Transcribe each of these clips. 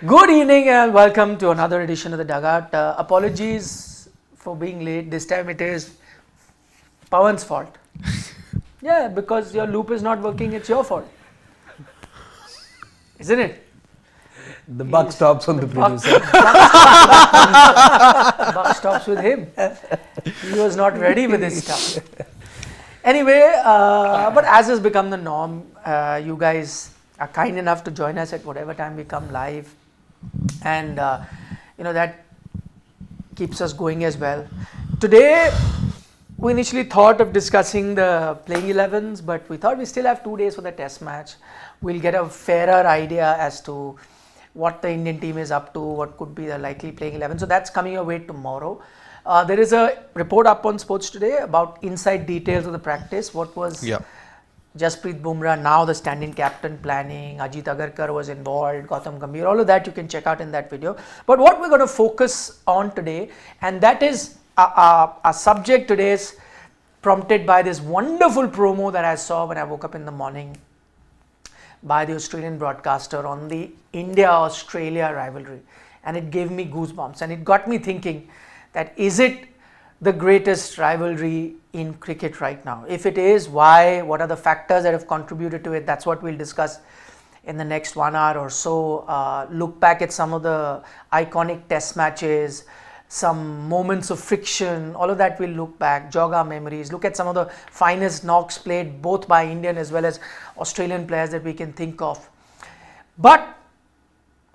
Good evening and welcome to another edition of the Dugout. Apologies for being late. This time it is Pawan's fault. Yeah, because your loop is not working, it's your fault. Isn't it? The buck stops on the producer. Buck stops with him. He was not ready with his stuff. Anyway, but as has become the norm, you guys are kind enough to join us at whatever time we come live, and that keeps us going as well. Today we initially thought of discussing the playing 11s, but we thought we still have 2 days for the test match. We'll get a fairer idea as to what the Indian team is up to, what could be the likely playing 11. So that's coming your way tomorrow. There is a report up on Sports Today about inside details of the practice. What was Jasprit Bumrah, now the stand-in captain, planning. Ajit Agarkar was involved, Gautam Gambhir, all of that you can check out in that video. But what we're going to focus on today, and that is our subject today, is prompted by this wonderful promo that I saw when I woke up in the morning by the Australian broadcaster on the India-Australia rivalry, and it gave me goosebumps, and it got me thinking that is it the greatest rivalry in cricket right now? If it is, why? What are the factors that have contributed to it? That's what we'll discuss in the next 1 hour or so. Look back at some of the iconic test matches, some moments of friction, all of that we'll look back, jog our memories, look at some of the finest knocks played both by Indian as well as Australian players that we can think of. But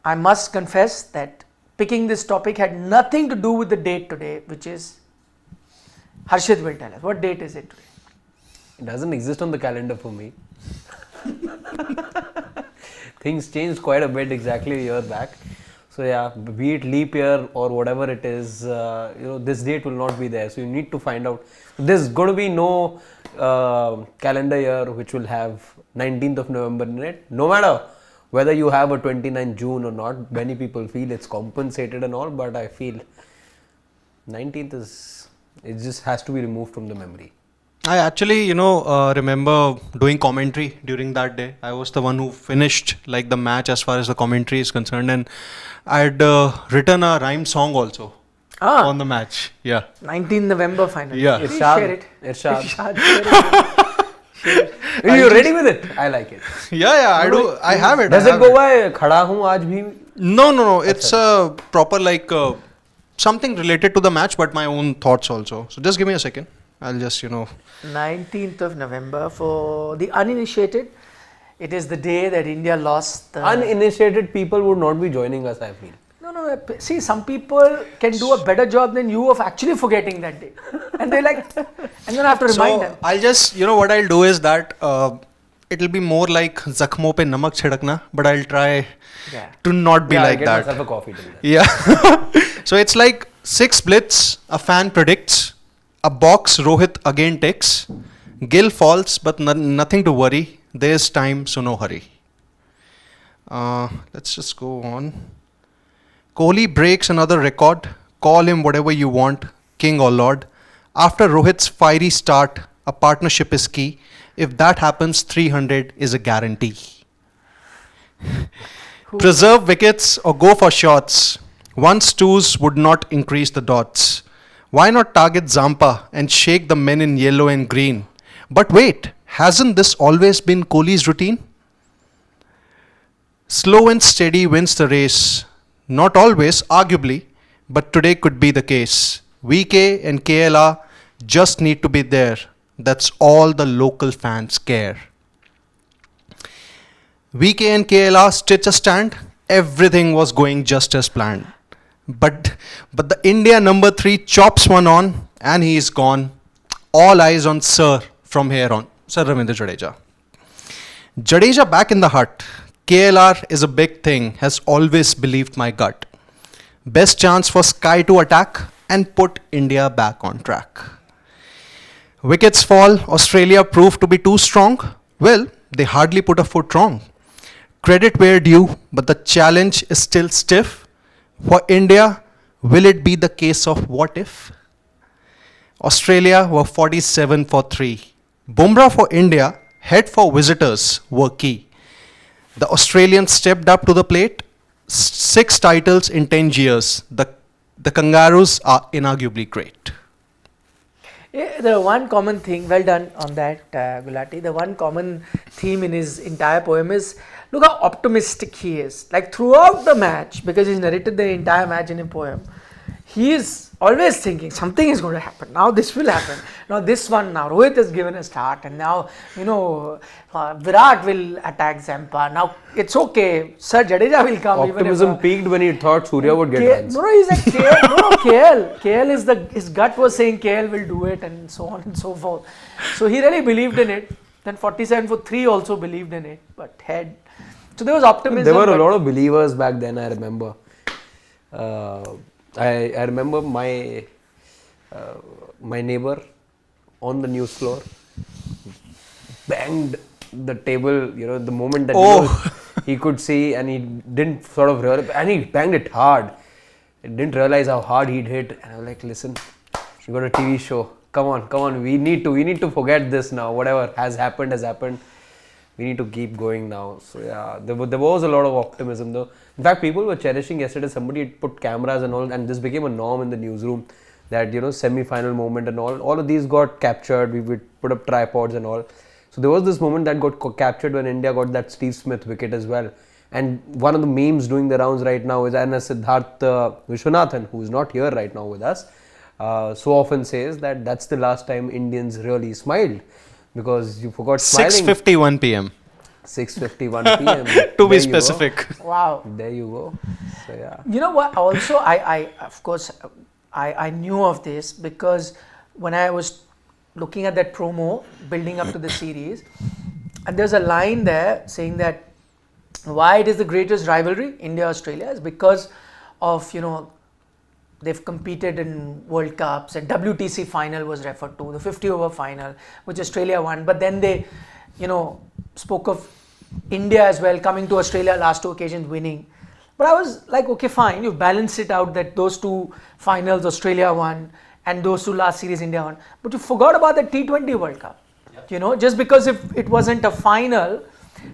I must confess that picking this topic had nothing to do with the date today, which is, Harshit will tell us. What date is it today? It doesn't exist on the calendar for me. Things changed quite a bit exactly a year back. So yeah, be it leap year or whatever it is, this date will not be there. So you need to find out. There's going to be no calendar year which will have 19th of November in it. No matter whether you have a 29th June or not, many people feel it's compensated and all, but I feel 19th is, it just has to be removed from the memory. I actually, remember doing commentary during that day. I was the one who finished the match as far as the commentary is concerned, and I had written a rhyme song also on the match. Yeah. 19th November final. Yeah. Please share it. Irshad. Share it. Are you ready with it? I like it. Yeah, I do. I have it. Does it go by Khada Hoon Aaj Bhi? No. It's a proper something related to the match, but my own thoughts also. So just give me a second. I'll just 19th of November, for the uninitiated, it is the day that India lost. Uninitiated people would not be joining us, I feel. No. See, some people can do a better job than you of actually forgetting that day. And they're like, I'm going to have to remind them. I'll just, what I'll do is that it'll be more like Zakhmo pe namak chhidakna, but I'll try to not be like I'll get that. myself a coffee till then. Yeah. So it's like 6 blitz, a fan predicts, a box Rohit again takes, Gill falls, but nothing to worry. There's time, so no hurry. Let's just go on. Kohli breaks another record. Call him whatever you want, king or lord. After Rohit's fiery start, a partnership is key. If that happens, 300 is a guarantee. Preserve wickets or go for shots. 1s, 2s would not increase the dots. Why not target Zampa and shake the men in yellow and green? But wait, hasn't this always been Kohli's routine? Slow and steady wins the race. Not always, arguably, but today could be the case. VK and KLR just need to be there. That's all the local fans care. VK and KLR stitch a stand. Everything was going just as planned. But the India number 3 chops one on and he is gone. All eyes on Sir from here on. Sir Ravindra Jadeja. Jadeja back in the hut. KLR is a big thing, has always believed my gut. Best chance for Sky to attack and put India back on track. Wickets fall, Australia proved to be too strong. Well, they hardly put a foot wrong. Credit where due, but the challenge is still stiff. For India, will it be the case of what if? Australia were 47 for 3. Bumrah for India, head for visitors were key. The Australians stepped up to the plate, 6 titles in 10 years. The Kangaroos are inarguably great. Yeah, the one common thing, well done on that, Gulati. The one common theme in his entire poem is look how optimistic he is. Like throughout the match, because he's narrated the entire match in a poem, he is always thinking something is going to happen. Now this will happen. Now this one, now Rohit has given a start, and now Virat will attack Zampa. Now it's okay. Sir Jadeja will come. Optimism peaked when he thought Surya would get runs. No, he's like KL. KL is his gut was saying KL will do it, and so on and so forth. So he really believed in it. Then 47 for 3 also believed in it, but head. So there was optimism. There were a lot of believers back then. I remember. I remember my neighbor on the news floor banged the table, the moment that he could see, and he didn't sort of realize, and he banged it hard. He didn't realize how hard he'd hit, and I was like, listen, you got a TV show. Come on, we need to forget this now. Whatever has happened has happened. We need to keep going now. So yeah, there was a lot of optimism though. In fact, people were cherishing yesterday. Somebody had put cameras and all, and this became a norm in the newsroom. That semi-final moment and all of these got captured. We would put up tripods and all. So there was this moment that got captured when India got that Steve Smith wicket as well. And one of the memes doing the rounds right now is Anna Siddharth Vishwanathan, who is not here right now with us, so often says that that's the last time Indians really smiled. Because you forgot smiling. 6:51 p.m. 6:51 p.m. To be specific. Wow. There you go. So yeah. You know what? Also, I knew of this because when I was looking at that promo building up to the series, and there's a line there saying that why it is the greatest rivalry, India-Australia, is because of they've competed in World Cups, and WTC final was referred to, the 50-over final, which Australia won. But then they, spoke of India as well, coming to Australia last 2 occasions, winning. But I was like, okay, fine, you balance it out that those 2 finals Australia won, and those 2 last series India won. But you forgot about the T20 World Cup. Yep. Just because if it wasn't a final,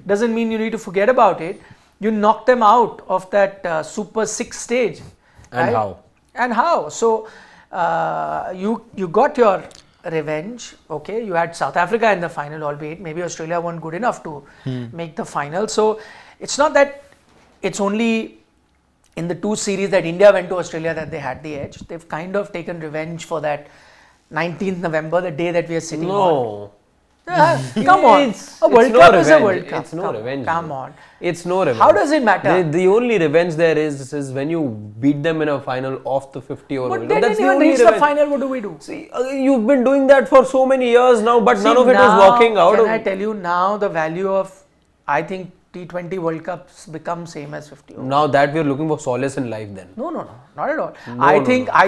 doesn't mean you need to forget about it. You knocked them out of that Super 6 stage. And right? How? So you got your revenge. Okay, you had South Africa in the final, albeit maybe Australia weren't good enough to make the final. So it's not that it's only in the 2 series that India went to Australia that they had the edge. They've kind of taken revenge for that 19th November, the day that we are sitting on. Come on. A World Cup is a World Cup. It's no revenge. Come on. It's no revenge. How does it matter? The only revenge there is when you beat them in a final off the 50-over World Cup. But they didn't even reach the final. What do we do? See, you've been doing that for so many years now, but none of it is working out. Can I tell you now the value of, I think, T20 World Cups become same as 50 over. Now that we're looking for solace in life then. No, not at all. I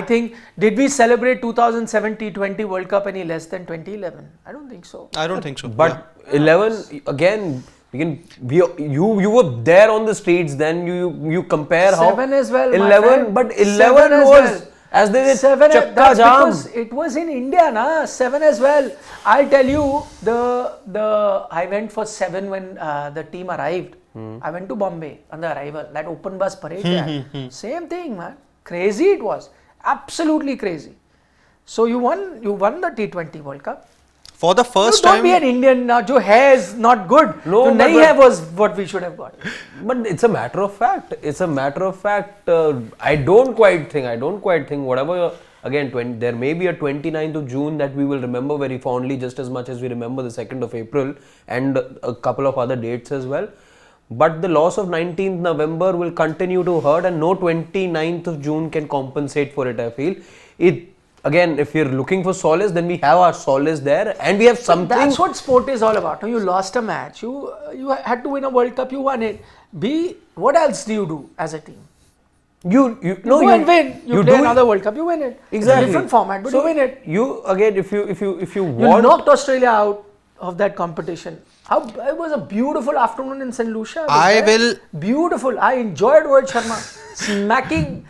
think, did we celebrate 2007 T20 World Cup any less than 2011? I don't think so. I don't think so. But 11, again, you were there on the streets then, you compare 7 as well, 11, but 11 was... As they did Chakka Jam. Because it was in India, na? 7 as well. I'll tell you, I went for 7 when the team arrived. I went to Bombay on the arrival. That open bus parade. Same thing, man. Crazy it was. Absolutely crazy. So you won the T20 World Cup. For the first time. Don't be an Indian now. Jo hai is not good. No, nahi hai was what we should have got. But it's a matter of fact. I don't quite think whatever. Again, there may be a 29th of June that we will remember very fondly, just as much as we remember the 2nd of April and a couple of other dates as well. But the loss of 19th November will continue to hurt, and no 29th of June can compensate for it, I feel. Again, if you're looking for solace, then we have our solace there, and we have something. But that's what sport is all about. You lost a match. You had to win a World Cup. You won it. What else do you do as a team? You win. You play another World Cup. You win it. Exactly. Different format, but you win it. If you want, you knocked Australia out of that competition. It was a beautiful afternoon in St. Lucia. Beautiful. I enjoyed Rohit Sharma smacking.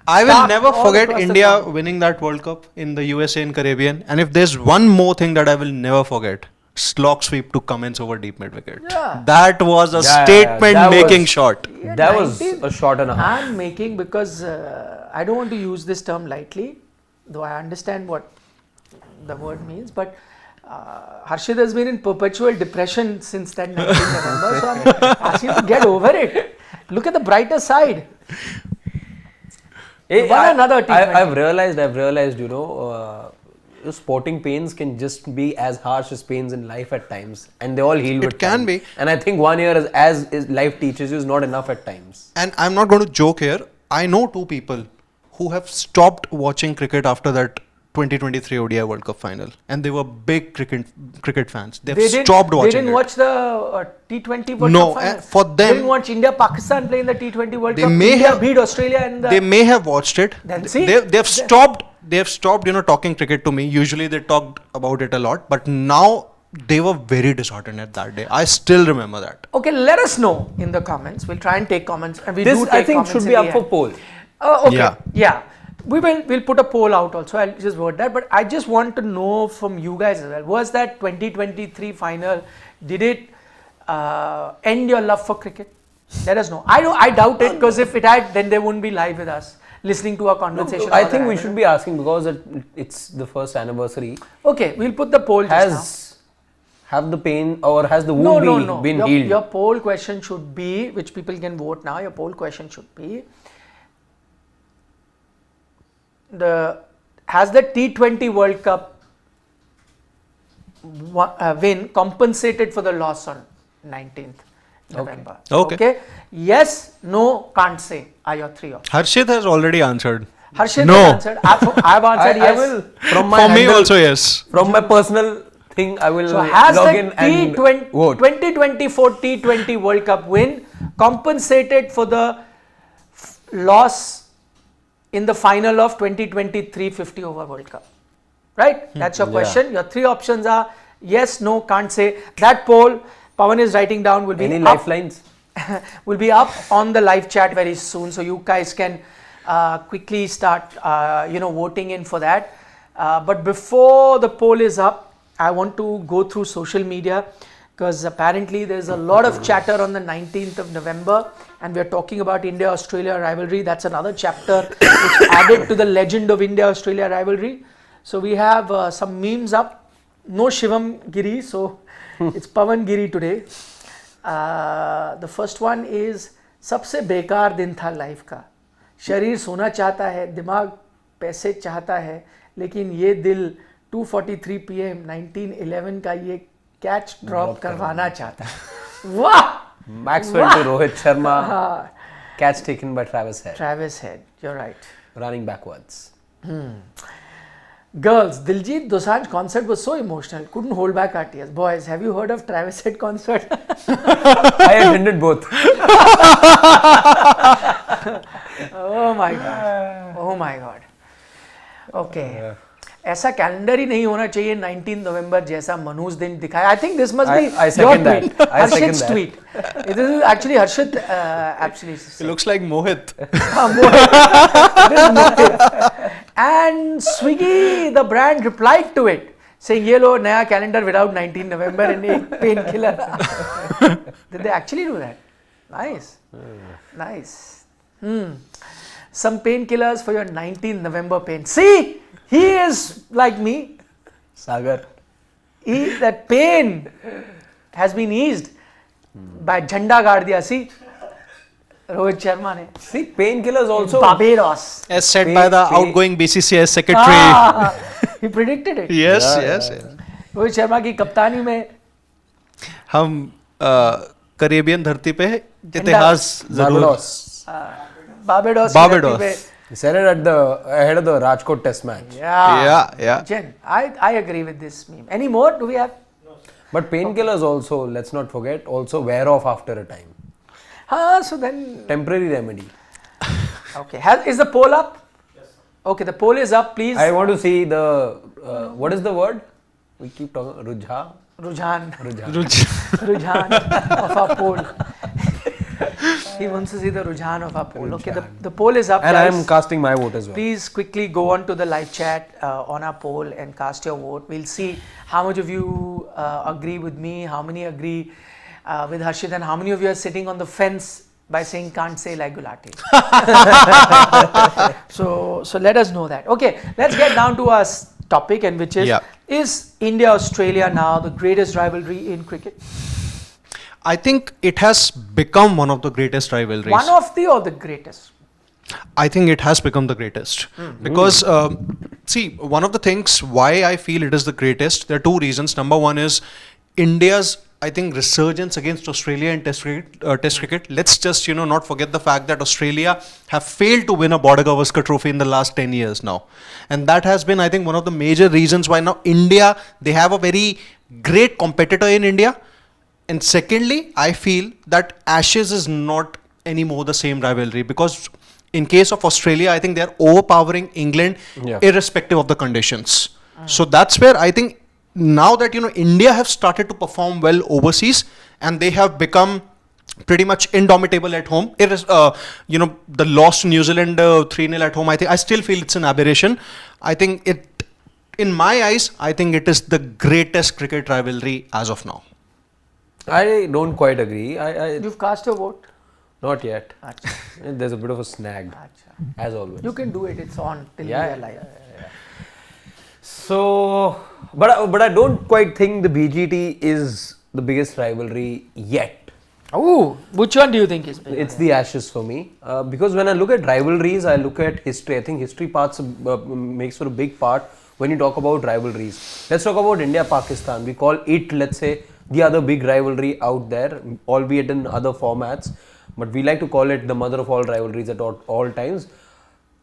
I will never forget India winning that World Cup in the USA and Caribbean. And if there's one more thing that I will never forget, slog sweep to Cummins over deep mid wicket. Yeah. That was a Yeah, statement-making was- shot. Yeah, That was 19 a shot and a half. I'm making because I don't want to use this term lightly, though I understand what the word means, but Harshit has been in perpetual depression since that 19th November, so I'm asking him to get over it. Look at the brighter side. Hey, Won another T20. I've realized, sporting pains can just be as harsh as pains in life at times, and they all heal with It can time. be. And I think 1 year, as life teaches you, is not enough at times. And I'm not going to joke here. I know two people who have stopped watching cricket after that 2023 ODI World Cup final, and they were big cricket fans. They've stopped watching. They didn't it. watch the T20 World No, Cup final. for them- They didn't watch India Pakistan playing the T20 World They Cup. may India have- beat Australia in the. They may have watched it. Then see, They've stopped. They've stopped. Talking cricket to me. Usually they talked about it a lot, but now they were very disheartened at that day. I still remember that. Okay, let us know in the comments. We'll try and take comments, and we This, do take I think, comments should in be the up for end. poll. Okay. Yeah. We'll put a poll out also. I'll just word that. But I just want to know from you guys as well. Was that 2023 final? Did it end your love for cricket? Let us know. I doubt it, because if it had, then they wouldn't be live with us listening to our conversation. I about think the we rivalry. should be asking because it's the first anniversary. Okay, we'll put the poll just Have the pain or has the now. wound been healed? Your poll question should be, which people can vote now. Your poll question should be: has the T20 World Cup win compensated for the loss on 19th November? Okay. Yes, no, can't say are your three options. Harshit has already answered. Harshit No. has answered. I've answered I yes. will, from my For me handle- also, yes. From my personal thing, I will So has log the in and vote. 2024 T20 World Cup win compensated for the loss in the final of 2023 50 over World Cup? Right? That's your question. Your three options are yes, no, can't say. That poll, Pawan is writing down, will be Any up, lifelines? will be up on the live chat very soon. So you guys can quickly start voting in for that. But before the poll is up, I want to go through social media, because apparently there's a lot of chatter on the 19th of November, and we're talking about India-Australia rivalry. That's another chapter which added to the legend of India-Australia rivalry. So we have some memes up. No Shivam Giri, so it's Pawan Giri today. The first one is सबसे बेकार दिन था life का, शरीर सोना चाहता है, दिमाग पैसे चाहता है, लेकिन ये दिल 2:43 PM 1911 का ये कैच ड्रॉप करवाना चाहता है. वाह! Maxwell to Rohit Sharma. Catch taken by Travis Head. Travis Head, you're right. Running backwards. Girls, Diljit Dosanjh concert was so emotional, couldn't hold back our tears. Boys, have you heard of Travis Head concert? I attended both. Oh my god. Oh my god. Okay. ऐसा calendar ही नहीं होना चाहिए 19 नवंबर जैसा मनूज दिन दिखाया. I think this must be I your second tweet. that. I second Harshit's that. tweet. This is actually Harshit actually. It looks like Mohit. And Swiggy, the brand, replied to it saying, "ये लो नया calendar without 19 November and एक painkiller." Did they actually do that? Nice. Nice. Some painkillers for your 19 November pain. See, he is like me. Sagar. That pain has been eased by Jhanda gaad diya. See, Rohit Sharma ne. See, painkillers also. Barbados. As said by the outgoing BCCI secretary. He predicted it. Yes, Yeah, yes, yeah. yes. Rohit Sharma की कप्तानी में हम Caribbean धरती पे इतिहास जरूर. Barbados. Barbados Barbados. He said it at the ahead of the Rajkot Test match. Yeah. Jen, I agree with this meme. Any more? Do we have? But painkillers also, let's not forget, also wear off after a time. So then, Temporary remedy. okay. Is the poll up? Yes. Okay, the poll is up. Please. I want to see the what is the word? We keep talking Rujhan Rujhan. of our poll. He wants to see the Rujhan of our poll. Okay, the poll is up, And I guys. am casting my vote as well. Please quickly go on to the live chat on our poll and cast your vote. We'll see how much of you agree with me, how many agree with Harshit, and how many of you are sitting on the fence by saying can't say like Gulati. So let us know that. Okay, let's get down to our topic, and which is India-Australia now the greatest rivalry in cricket? I think it has become one of the greatest rivalries. One of the or the greatest? I think it has become the greatest because see, one of the things why I feel it is the greatest, there are two reasons. Number one is India's, I think, resurgence against Australia in test cricket. Let's just not forget the fact that Australia have failed to win a Border Gavaskar trophy in the last 10 years now, and that has been, I think, one of the major reasons why now India, they have a very great competitor in India. And secondly, I feel that Ashes is not anymore the same rivalry, because in case of Australia, I think they are overpowering England irrespective of the conditions. So that's where I think now that India have started to perform well overseas, and they have become pretty much indomitable at home. The loss to New Zealand 3-0 at home, I still feel it's an aberration. I think it, in my eyes, I think it is the greatest cricket rivalry as of now. I don't quite agree. You've cast your vote? Not yet. Achha. There's a bit of a snag, as always. You can do it. It's on till we are live. So, but I don't quite think the BGT is the biggest rivalry yet. Oh, which one do you think is bigger? It's the Ashes for me, because when I look at rivalries, I look at history. I think history makes for a big part when you talk about rivalries. Let's talk about India-Pakistan. We call it, let's say, the other big rivalry out there, albeit in other formats, but we like to call it the mother of all rivalries at all times.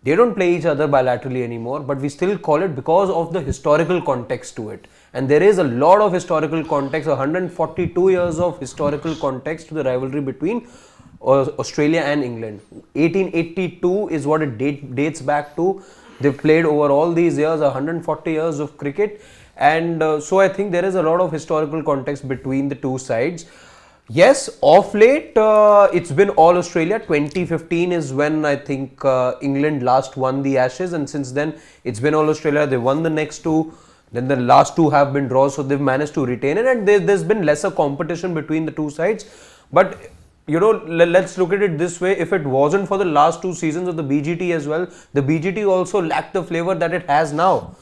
They don't play each other bilaterally anymore, but we still call it because of the historical context to it. And there is a lot of historical context, 142 years of historical context to the rivalry between Australia and England. 1882 is what it dates back to. They've played over all these years, 140 years of cricket. And so I think there is a lot of historical context between the two sides. Yes, off late, it's been all Australia. 2015 is when I think England last won the Ashes, and since then it's been all Australia. They won the next two, then the last two have been draws, so they've managed to retain it, and there's been lesser competition between the two sides. But let's look at it this way. If it wasn't for the last two seasons of the BGT as well, the BGT also lacked the flavor that it has now.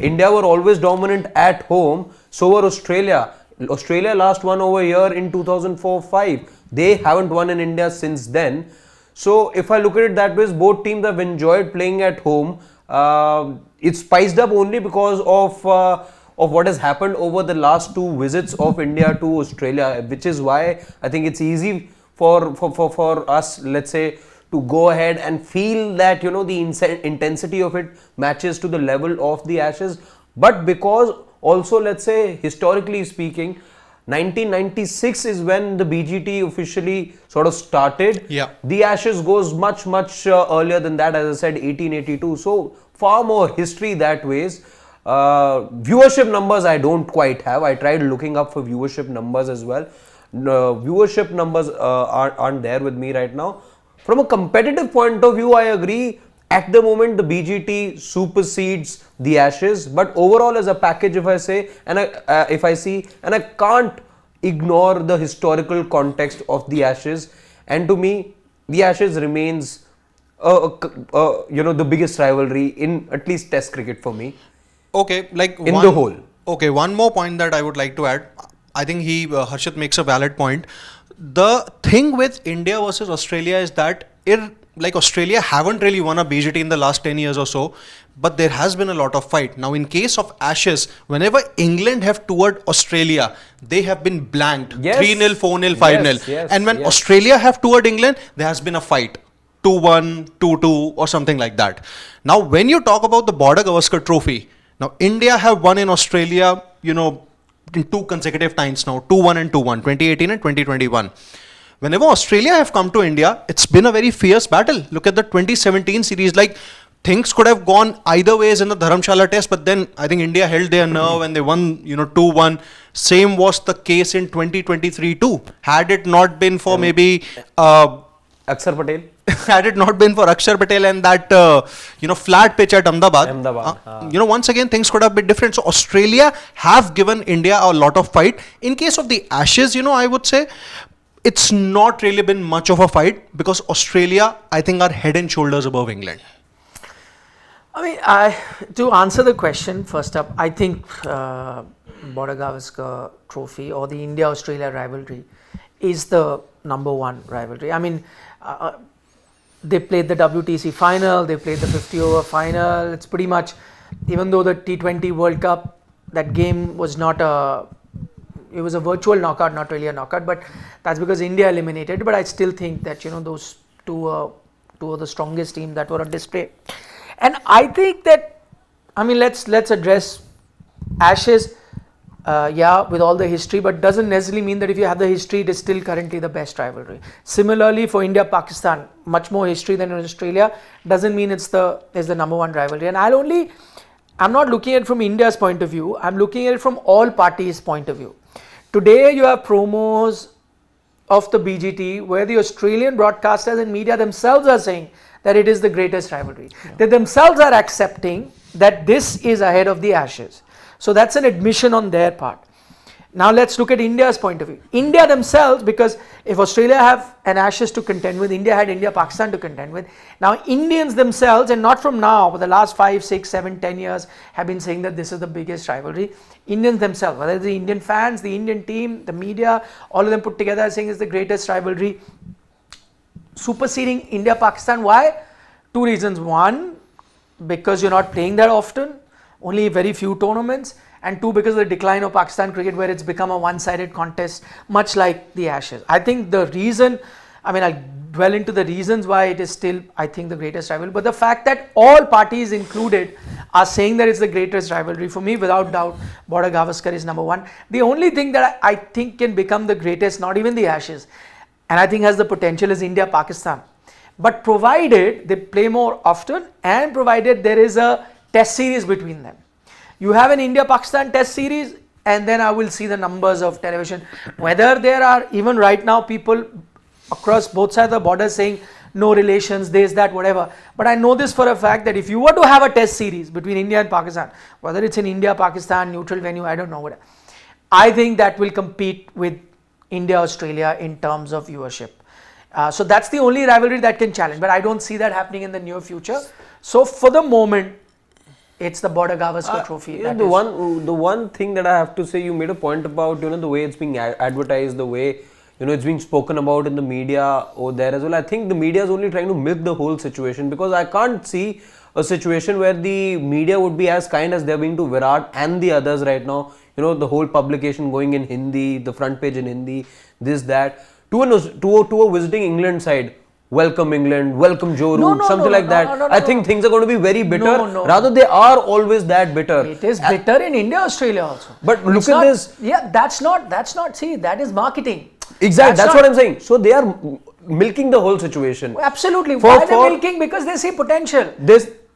India were always dominant at home, so were Australia. Australia last won over here in 2004-05. They haven't won in India since then. So if I look at it that way, both teams have enjoyed playing at home. It's spiced up only because of what has happened over the last two visits of India to Australia, which is why I think it's easy for us, let's say, to go ahead and feel that the intensity of it matches to the level of the Ashes. But because also, let's say, historically speaking, 1996 is when the BGT officially sort of started. Yeah. The Ashes goes much earlier than that, as I said, 1882. So far more history that ways. Viewership numbers I don't quite have. I tried looking up for viewership numbers as well. Viewership numbers aren't there with me right now. From a competitive point of view, I agree. At the moment, the BGT supersedes the Ashes, but overall as a package, if I say, and I can't ignore the historical context of the Ashes, and to me, the Ashes remains, the biggest rivalry in at least Test cricket for me. Okay, the whole. Okay, one more point that I would like to add. I think Harshit makes a valid point. The thing with India versus Australia is that Australia haven't really won a BGT in the last 10 years or so, but there has been a lot of fight. Now, in case of Ashes, whenever England have toured Australia, they have been blanked. Yes. 3-0, 4-0, 5-0. Yes, and when Australia have toured England, there has been a fight. 2-1, 2-2 or something like that. Now, when you talk about the Border Gavaskar trophy, now India have won in Australia, in two consecutive times now, 2-1 and 2-1, 2018 and 2021. Whenever Australia have come to India, it's been a very fierce battle. Look at the 2017 series. things could have gone either ways in the Dharamshala test, but then I think India held their nerve and they won, 2-1. Same was the case in 2023 too. Had it not been for maybe Akshar Patel. had it not been for Akshar Patel and that flat pitch at Ahmedabad, once again things could have been different. So Australia have given India a lot of fight. In case of the Ashes, I would say it's not really been much of a fight because Australia, I think, are head and shoulders above England. I mean, to answer the question, first up, I think Border Gavaskar Trophy or the India-Australia rivalry is the number one rivalry. I mean, they played the WTC final, they played the 50-over final. It's pretty much, even though the T20 World Cup, that game was it was a virtual knockout, not really a knockout, but that's because India eliminated. But I still think that, those two are the strongest teams that were on display. And I think that, let's address Ashes, with all the history, but doesn't necessarily mean that if you have the history, it is still currently the best rivalry. Similarly, for India-Pakistan, much more history than in Australia, doesn't mean it's the number one rivalry. And I'm not looking at it from India's point of view, I'm looking at it from all parties' point of view. Today, you have promos of the BGT where the Australian broadcasters and media themselves are saying that it is the greatest rivalry. Yeah. They themselves are accepting that this is ahead of the Ashes. So that's an admission on their part. Now let's look at India's point of view. India themselves, because if Australia have an Ashes to contend with, India had India-Pakistan to contend with. Now Indians themselves, and not from now, but the last 5, 6, 7, 10 years, have been saying that this is the biggest rivalry. Indians themselves, whether it's the Indian fans, the Indian team, the media, all of them put together are saying it's the greatest rivalry, superseding India-Pakistan. Why? 2 reasons. One, because you're not playing that often, only very few tournaments, and 2, because of the decline of Pakistan cricket where it's become a one-sided contest, much like the Ashes. I think the reason, I'll dwell into the reasons why it is still, I think, the greatest rivalry, but the fact that all parties included are saying that it's the greatest rivalry, for me, without doubt, Border Gavaskar is number one. The only thing that I think can become the greatest, not even the Ashes, and I think has the potential, is India-Pakistan. But provided they play more often and provided there is a test series between them. You have an India-Pakistan test series and then I will see the numbers of television. Whether there are even right now people across both sides of the border saying no relations, this, that, whatever. But I know this for a fact that if you were to have a test series between India and Pakistan, whether it's in India, Pakistan, neutral venue, I don't know, whatever, I think that will compete with India-Australia in terms of viewership. So that's the only rivalry that can challenge, but I don't see that happening in the near future. So for the moment, it's the Border Gavaskar Trophy. The one thing that I have to say, you made a point about the way it's being advertised, the way it's being spoken about in the media over there as well. I think the media is only trying to milk the whole situation, because I can't see a situation where the media would be as kind as they're being to Virat and the others right now. The whole publication going in Hindi, the front page in Hindi, this, that, to a visiting England side. Welcome England, welcome Joe Root, something like that. I think things are going to be very bitter. Rather, they are always that bitter. It is bitter in India, Australia also. But look at this. Yeah, that's not, see, that is marketing. Exactly, that's what I'm saying. So they are milking the whole situation. Absolutely. Why are they milking? Because they see potential.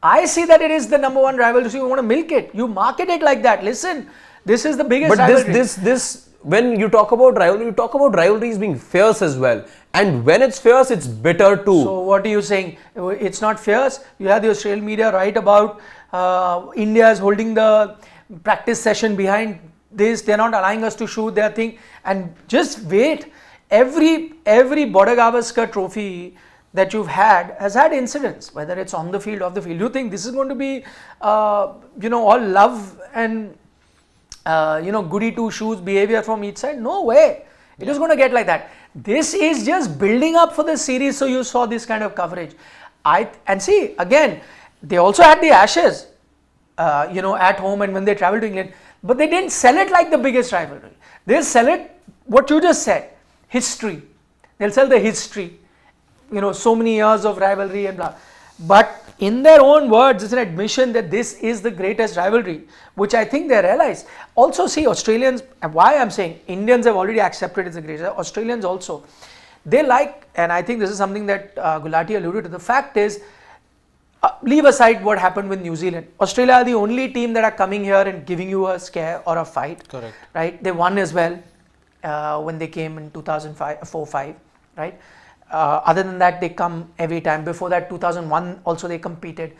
I see that it is the number one rivalry, so you want to milk it. You market it like that. Listen, this is the biggest rivalry. But when you talk about rivalry, you talk about rivalries being fierce as well. And when it's fierce, it's bitter too. So what are you saying? It's not fierce. You have the Australian media write about India is holding the practice session behind this. They're not allowing us to shoot their thing. And just wait. Every Border Gavaskar Trophy that you've had has had incidents, whether it's on the field, off the field. You think this is going to be, all love and goody two shoes behavior from each side? No way. It is going to get like that. This is just building up for the series, so you saw this kind of coverage. And see, again, they also had the Ashes, at home and when they traveled to England, but they didn't sell it like the biggest rivalry. They'll sell it, what you just said, history. They'll sell the history, so many years of rivalry and blah. But in their own words, it's an admission that this is the greatest rivalry, which I think they realize. Also, see, Australians, and why I'm saying Indians have already accepted it's the greatest, Australians also, they like, and I think this is something that Gulati alluded to, the fact is, leave aside what happened with New Zealand. Australia are the only team that are coming here and giving you a scare or a fight. Correct. Right? They won as well when they came in 2004-5. Right? Other than that, they come every time. Before that, 2001 also they competed.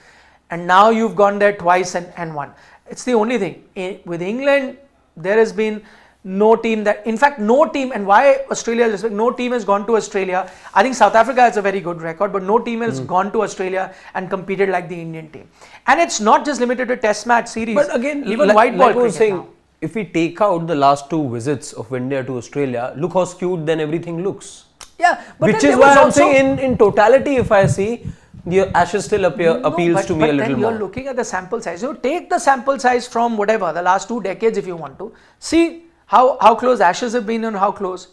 And now you've gone there twice and won. It's the only thing. With England, there has been no team that, in fact, no team, and why Australia, no team has gone to Australia. I think South Africa has a very good record, but no team has gone to Australia and competed like the Indian team. And it's not just limited to test match series. But again, even white ball like I was cricket saying, now. if we take out the last 2 visits of India to Australia, look how skewed then everything looks. Yeah, but which then is there was why I'm also, saying in totality, if I see, the Ashes still appeals to me a little But then more. you're looking at the sample size. You take the sample size from whatever, the last 2 decades if you want to. See how close Ashes have been and how close.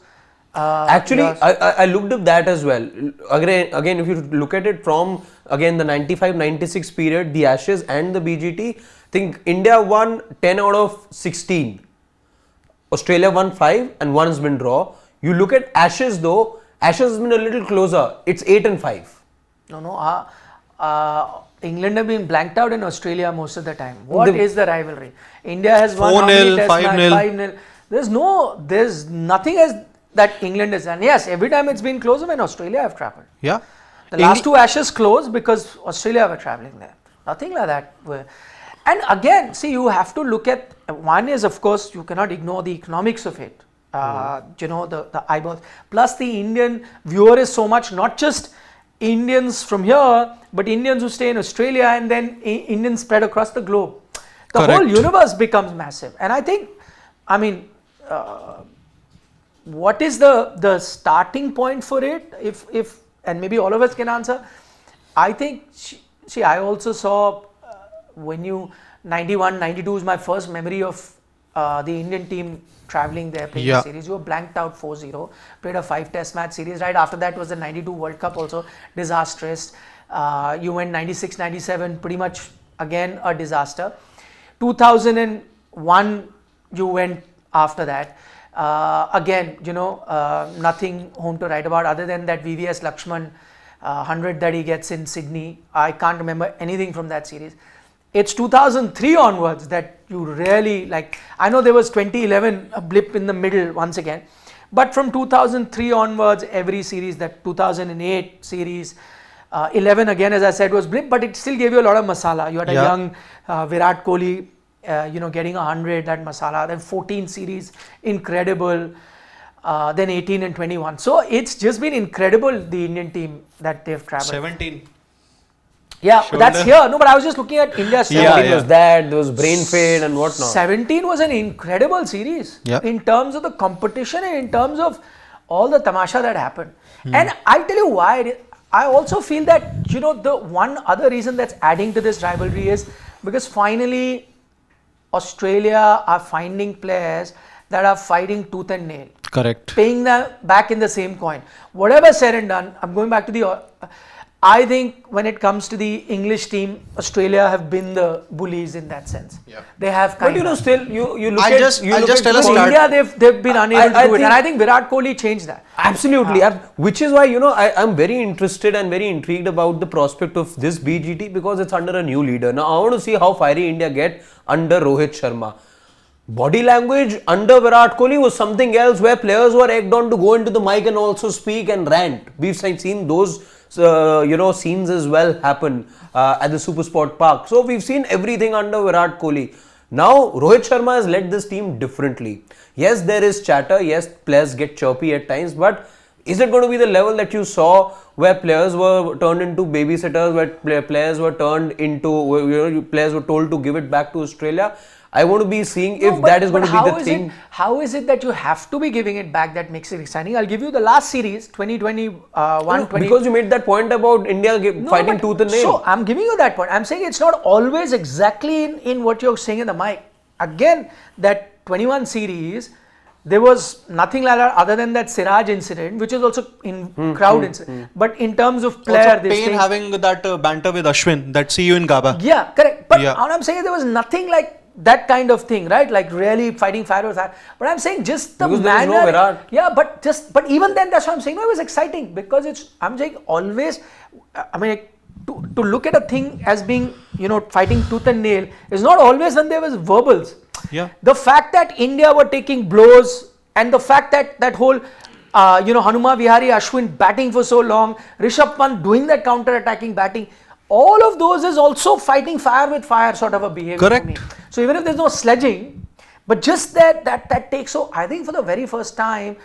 Actually, I looked up that as well. Again, if you look at it from, again, the 95-96 period, the Ashes and the BGT, I think India won 10 out of 16. Australia won 5 and 1 has been draw. You look at Ashes though, Ashes has been a little closer. It's 8 and 5. No. England have been blanked out in Australia most of the time. What is the rivalry? India has won 4-0, 5-0. 5-0. There's nothing as that England has done. Yes, every time it's been closer when Australia have travelled. Yeah. The last 2 Ashes closed because Australia were travelling there. Nothing like that. And again, see, you have to look at, one is of course, you cannot ignore the economics of it. The eyeballs. Plus the Indian viewer is so much, not just Indians from here, but Indians who stay in Australia and then Indians spread across the globe. The Correct. whole universe becomes massive. And I think, what is the starting point for it? If and maybe all of us can answer. I think, see, I also saw when 91, 92 is my first memory of the Indian team travelling there, playing the series. You were blanked out 4-0, played a 5 test match series. Right after that was the 92 World Cup, also disastrous. You went 96, 97, pretty much again a disaster. 2001, you went after that. Again, nothing home to write about other than that VVS Lakshman 100 that he gets in Sydney. I can't remember anything from that series. It's 2003 onwards that you really like. I know there was 2011, a blip in the middle once again, but from 2003 onwards, every series, that 2008 series, 11 again, as I said, was blip, but it still gave you a lot of masala. You had a young Virat Kohli, getting 100, that masala. Then 14 series, incredible. Then 18 and 21. So it's just been incredible, the Indian team that they've travelled. 17. Yeah, but that's here. No, but I was just looking at India. 17 was that, there was brain fade and whatnot. 17 was an incredible series in terms of the competition and in terms of all the tamasha that happened. And I'll tell you why. I also feel that, the one other reason that's adding to this rivalry is because finally Australia are finding players that are fighting tooth and nail. Correct. Paying them back in the same coin. Whatever said and done, I'm going back to I think when it comes to the English team, Australia have been the bullies in that sense. Yeah. They have kind of. But still, you look I'll just tell a start. India, they've been unable to do it. And I think Virat Kohli changed that. Absolutely. Which is why, I'm very interested and very intrigued about the prospect of this BGT because it's under a new leader. Now, I want to see how fiery India get under Rohit Sharma. Body language under Virat Kohli was something else where players were egged on to go into the mic and also speak and rant. We've seen those scenes as well happen at the Super Sport Park. So we've seen everything under Virat Kohli. Now Rohit Sharma has led this team differently. Yes, there is chatter. Yes, players get chirpy at times. But is it going to be the level that you saw where players were turned into babysitters, where players were turned into, players were told to give it back to Australia? I want to be seeing if that is going to be the thing. How is it that you have to be giving it back that makes it exciting? I'll give you the last series, 2021. Because you made that point about India fighting tooth and nail. So I'm giving you that point. I'm saying it's not always exactly in what you're saying in the mic. Again, that 21 series, there was nothing like that other than that Siraj incident, which is also in crowd incident. But in terms of player, also Payne having that banter with Ashwin, that see you in Gaba. Yeah, correct. But what I'm saying, there was nothing like that kind of thing, right? Like really fighting fire with fire. But I'm saying just the because manner. There is no Virat. But even then, that's what I'm saying. No, it was exciting because I'm saying always. to look at a thing as being, fighting tooth and nail is not always when there was verbals. Yeah. The fact that India were taking blows and the fact that whole, Hanuma Vihari Ashwin batting for so long, Rishabh Pant doing that counter-attacking batting, all of those is also fighting fire with fire sort of a behavior. Correct. For me. So even if there's no sledging, but just that takes, so I think for the very first time,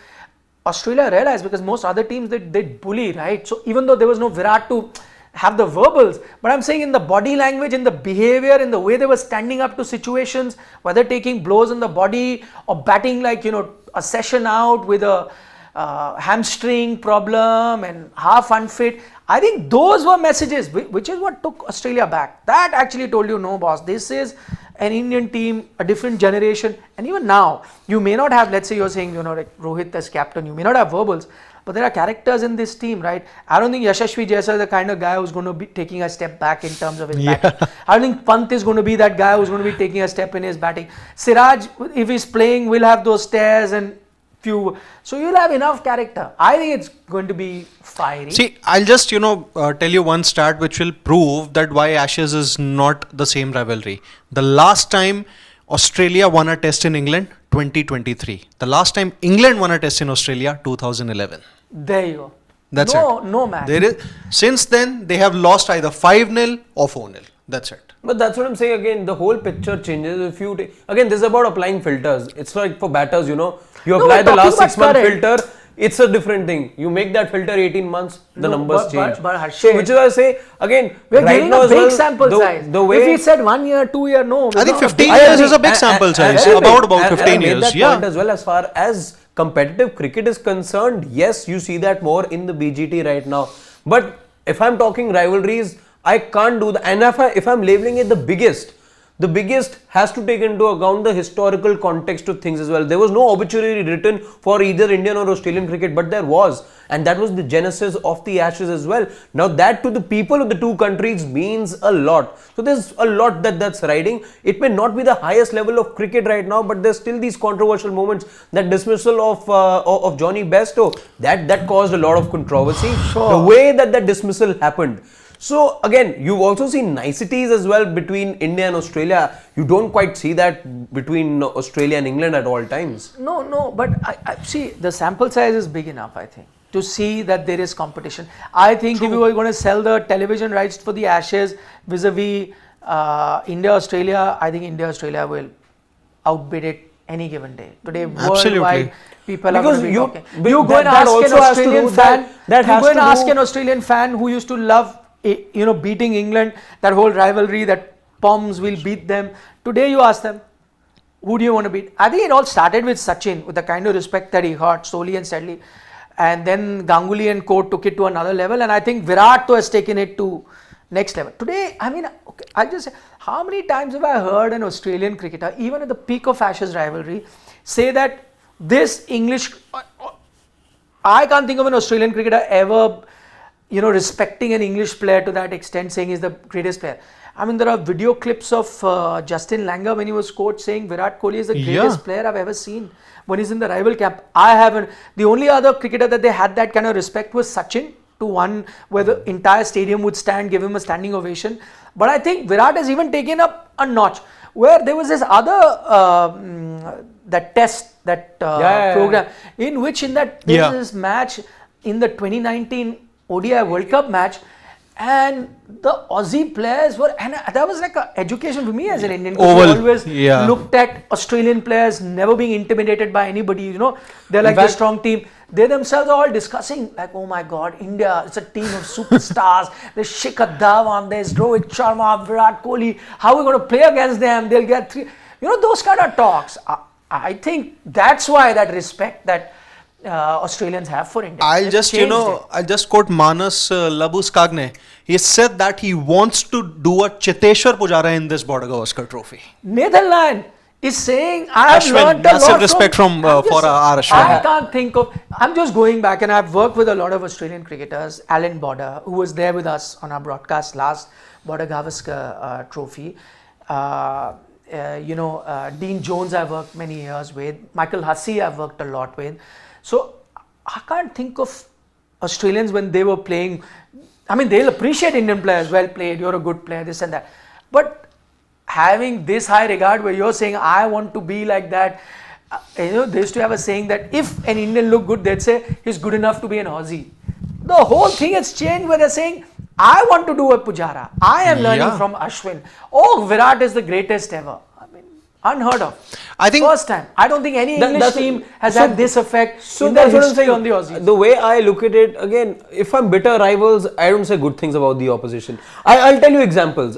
Australia realized, because most other teams they bully, right? So even though there was no Virat to have the verbals, but I'm saying in the body language, in the behavior, in the way they were standing up to situations, whether taking blows in the body or batting like, a session out with a hamstring problem and half unfit. I think those were messages, which is what took Australia back. That actually told you, no boss, this is an Indian team, a different generation. And even now, you may not have, let's say you're saying, like Rohit as captain, you may not have verbals, but there are characters in this team, right? I don't think Yashasvi Jaiswal is the kind of guy who's going to be taking a step back in terms of his batting. I don't think Pant is going to be that guy who's going to be taking a step in his batting. Siraj, if he's playing, will have those stares and few. So you'll have enough character. I think it's going to be fiery. See, I'll just, tell you one stat which will prove that why Ashes is not the same rivalry. The last time Australia won a test in England, 2023. The last time England won a test in Australia, 2011. There you go. That's it. No match. Since then, they have lost either 5-0 or 4-0. That's it. But that's what I'm saying again, the whole picture changes if you again, this is about applying filters. It's like for batters, you apply the last 6 month filter, it's a different thing. You make that filter 18 months, the numbers change. But Harshit, so which is why I say, again, we're right giving now a big well, sample size. The way if we said 1 year, 2 year, no. I think 15 I years agree. is a big sample size. And About 15 I made years. that Yeah. point as well, as far as competitive cricket is concerned, yes, you see that more in the BGT right now. But if I'm talking rivalries, I can't do that. And if I'm labeling it the biggest has to take into account the historical context of things as well. There was no obituary written for either Indian or Australian cricket, but there was. And that was the genesis of the Ashes as well. Now that to the people of the two countries means a lot. So there's a lot that's riding. It may not be the highest level of cricket right now, but there's still these controversial moments. That dismissal of Johnny Bairstow, that caused a lot of controversy. Sure. The way that dismissal happened. So again, you've also seen niceties as well between India and Australia. You don't quite see that between Australia and England at all times. No, but I see the sample size is big enough, I think, to see that there is competition. I think if you were going to sell the television rights for the Ashes vis-a-vis India-Australia, I think India-Australia will outbid it any given day. Today, worldwide, people are going to be talking. You go and ask an Australian fan. You go and ask an Australian fan who used to love, beating England, that whole rivalry, that Poms will beat them. Today, you ask them, who do you want to beat? I think it all started with Sachin, with the kind of respect that he got slowly and steadily. And then Ganguly and co took it to another level. And I think Virat has taken it to next level. Today, I'll just say, how many times have I heard an Australian cricketer, even at the peak of Ashes rivalry, say that this English, I can't think of an Australian cricketer ever, respecting an English player to that extent, saying he's the greatest player. There are video clips of Justin Langer when he was coach saying Virat Kohli is the greatest player I've ever seen when he's in the rival camp. I haven't. The only other cricketer that they had that kind of respect was Sachin, to one where the entire stadium would stand, give him a standing ovation. But I think Virat has even taken up a notch, where there was this other that test, that program, in which there was this match in the 2019 ODI World Cup match, and the Aussie players were, and that was like an education for me as an Indian, because we always looked at Australian players never being intimidated by anybody, they're like the strong team. They themselves are all discussing like, oh my God, India, it's a team of superstars. There's Shikhar Dhawan, there's Rohit Sharma, Virat Kohli. How are we going to play against them? They'll get 3. Those kind of talks. I think that's why that respect that Australians have for India. I'll just quote Manas Labuskagne. He said that he wants to do a Cheteshwar Pujara in this Border Gavaskar trophy. Netherlands is saying, I have learned a massive lot respect for our Ashwin. I can't think of, I'm just going back, and I've worked with a lot of Australian cricketers. Alan Border, who was there with us on our broadcast last Border Gavaskar trophy. Dean Jones I've worked many years with. Michael Hussey I've worked a lot with. So I can't think of Australians when they were playing I mean, they'll appreciate Indian players. Well played. You're a good player. This and that. But having this high regard, where you're saying, I want to be like that. They used to have a saying that if an Indian looked good, they'd say he's good enough to be an Aussie. The whole thing has changed where they're saying, I want to do a Pujara. I am learning from Ashwin. Oh, Virat is the greatest ever. I mean, unheard of. I think first time. I don't think any English team has had this effect so in their that's what I'm history saying. on the Aussies. The way I look at it, again, if I'm bitter rivals, I don't say good things about the opposition. I'll tell you examples.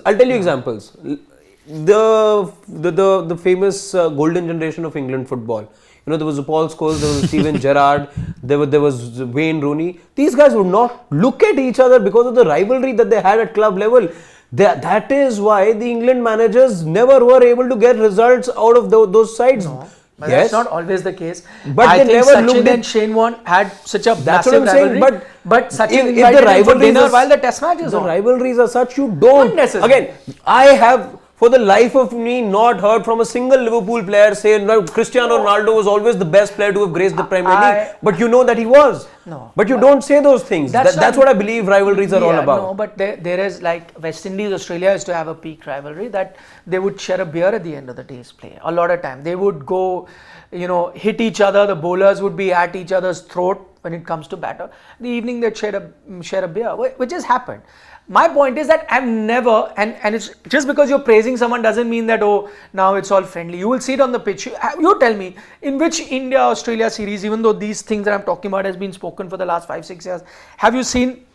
The famous golden generation of England football. There was Paul Scholes, there was Steven Gerrard, there was Wayne Rooney. These guys would not look at each other because of the rivalry that they had at club level. That is why the England managers never were able to get results out of those sides. No, but that's not always the case. But I they think never Sachin looked and Shane Warne had such a That's what massive I'm saying, rivalry. But Sachin if invited the them for rivalries dinner are- while the test match is the on. rivalries are such, you don't. Unnecessary. Again, I have for the life of me not heard from a single Liverpool player say no, Cristiano Ronaldo was always the best player to have graced the Premier League. But you know that he was. No. But you don't say those things. That's what I believe rivalries are all about. No, but there is like West Indies, Australia used to have a peak rivalry that they would share a beer at the end of the day's play. A lot of time. They would go, hit each other. The bowlers would be at each other's throat when it comes to batter. In the evening they'd share a beer, which has happened. My point is that I've never, and it's just because you're praising someone doesn't mean that, oh, now it's all friendly. You will see it on the pitch. You tell me, in which India-Australia series, even though these things that I'm talking about has been spoken for the last 5-6 years, have you seen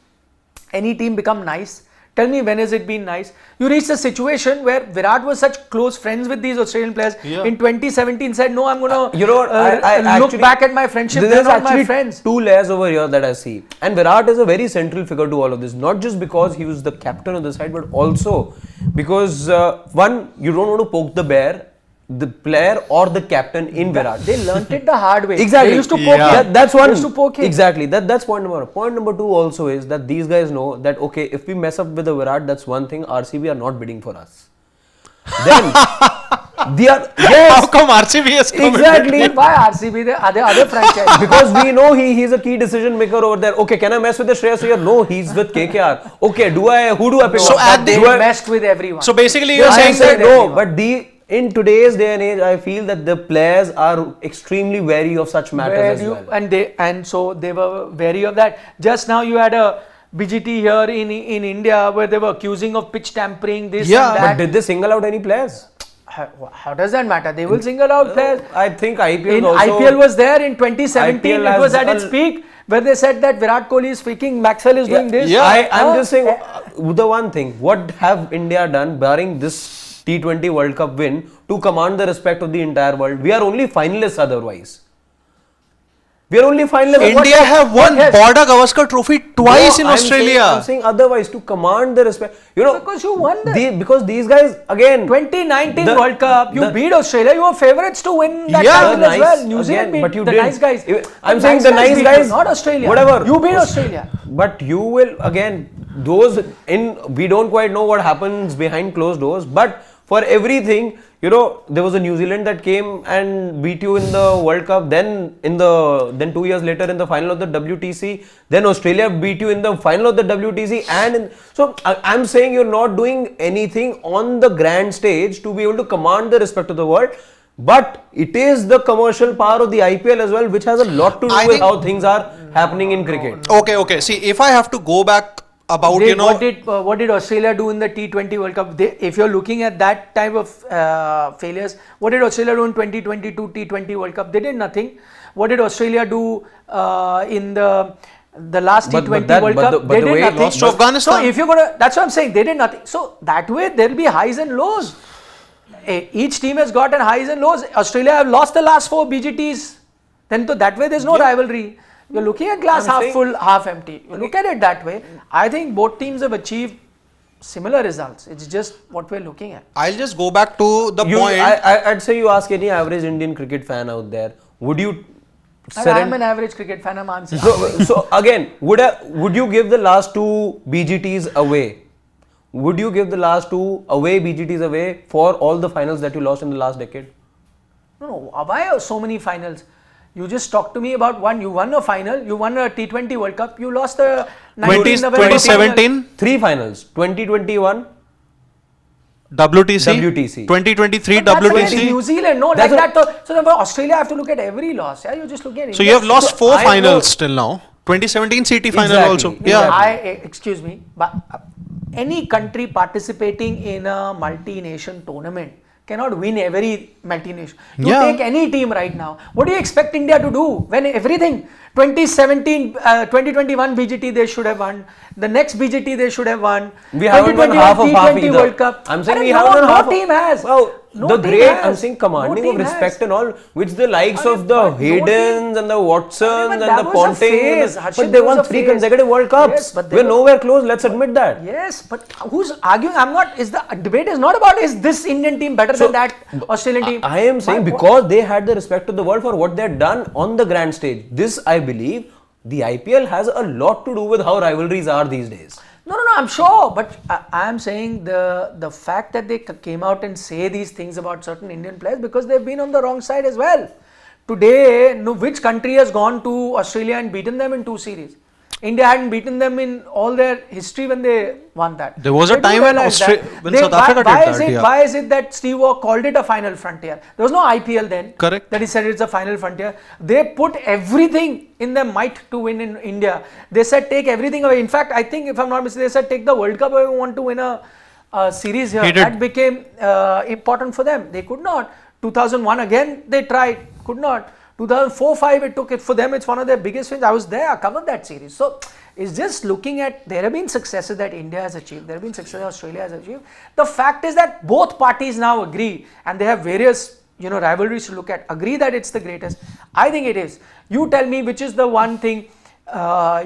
any team become nice? Tell me, when has it been nice? You reached a situation where Virat was such close friends with these Australian players. Yeah. In 2017 said, no, I'm going to I look back at my friendship. They're not my friends. Two layers over here that I see. And Virat is a very central figure to all of this. Not just because he was the captain of the side, but also because, one, you don't want to poke the bear, the player or the captain in Virat. They learnt it the hard way. Exactly. They used to poke him. That's one. They used to poke him. Exactly. That's point number one. Point number two also is that these guys know that, okay, if we mess up with the Virat, that's one thing. RCB are not bidding for us. Then how come RCB has come? Exactly. Why RCB? The other franchise. Because we know he's a key decision maker over there. Okay, can I mess with the Shreyas Iyer? No, he's with KKR. Okay, who do I pick So up? at They the- messed with everyone. So basically, Yeah, you're I saying said that no, but in today's day and age, I feel that the players are extremely wary of such matters as well. And so they were wary of that. Just now you had a BGT here in India where they were accusing of pitch tampering, this Yeah, and But that. did they single out any players? How does that matter? They will single out players. I think IPL In also. IPL was there in 2017. IPL It was has at its peak where they said that Virat Kohli is faking, Maxwell is doing this. Yeah. I'm just saying the one thing. What have India done barring this T20 World Cup win to command the respect of the entire world? We are only finalists otherwise. We are only finalists. India have won Border Gavaskar Trophy twice in Australia. I'm saying otherwise to command the respect. Because you won that. Because these guys again. 2019 World Cup, you beat Australia. You were favourites to win that Yeah, title as well. New Zealand again, beat but you the didn't. nice guys. I'm saying the nice beat guys, you, not Australia. whatever. You beat Australia. But you will again we don't quite know what happens behind closed doors. But for everything, there was a New Zealand that came and beat you in the World Cup. Then 2 years later in the final of the WTC, then Australia beat you in the final of the WTC. So I'm saying you're not doing anything on the grand stage to be able to command the respect of the world. But it is the commercial power of the IPL as well, which has a lot to do with how things are happening in cricket. Okay. See, if I have to go back about, What did Australia do in the T20 World Cup? If you're looking at that type of failures, what did Australia do in 2022 T20 World Cup? They did nothing. What did Australia do in the last T20 World Cup? They did nothing. lost to Afghanistan. So if you're gonna, that's what I'm saying. They did nothing. So that way there'll be highs and lows. Each team has gotten highs and lows. Australia have lost the last 4 BGTs. Then that way there's no rivalry. You're looking at glass half full, half empty. You look at it that way. I think both teams have achieved similar results. It's just what we're looking at. I'll just go back to the point. I'd say you ask any average Indian cricket fan out there, would you I'm an average cricket fan, I'm answering. So again, would you give the last 2 BGTs away? Would you give the last 2 away BGTs away for all the finals that you lost in the last decade? No, why are so many finals? You just talk to me about one. You won a final. You won a T20 World Cup. You lost the 2017 3 finals. 2021 WTC. 2023 But that's against WTC. New Zealand, no, That's like that. So then for Australia, I have to look at every loss. Yeah, you just look at. So you have lost 4 I finals know- till now. 2017 CT final Exactly. also. Exactly. Yeah. Excuse me, but any country participating in a multi-nation tournament cannot win every multi-nation. You Yeah. take any team right now. What do you expect India to do when everything 2017, 2021 BGT they should have won. The next BGT they should have won. We haven't won 2021 half of half T20 either. World Cup. I'm saying Arre we no, haven't done half. No team has. Well, No the team great, has. I'm saying commanding No of team respect has. and all, which the likes Arre, of the but no Haydens and the Watsons Arre, and but the that was a Ponting, phase, Harshit, but they that was won a 3 phase. consecutive World Cups. Yes, but they We're were- nowhere close. Let's admit that. Yes, but who's arguing? I'm not. Is the debate is not about is this Indian team better than that Australian team? I am saying My- because they had the respect of the world for what they had done on the grand stage. This, I believe, the IPL has a lot to do with how rivalries are these days. No, I'm sure, but I am saying the fact that they came out and say these things about certain Indian players because they've been on the wrong side as well. Today, no, which country has gone to Australia and beaten them in 2 series? India hadn't beaten them in all their history when they won that. There was a They do time when realize that. when South Africa why did is that, it, yeah. Why is it that Steve Waugh called it a final frontier? There was no IPL then. Correct. That he said it's a final frontier. They put everything in their might to win in India. They said take everything away. In fact, I think if I'm not mistaken, they said take the World Cup away. We want to win a series here. He did. That became important for them. They could not. 2001 again they tried, could not. 2004-05 it took it for them. It's one of their biggest wins. I was there. I covered that series. So it's just looking at there have been successes that India has achieved. There have been successes Australia has achieved. The fact is that both parties now agree, and they have various rivalries to look at. Agree that it's the greatest. I think it is. You tell me which is the one thing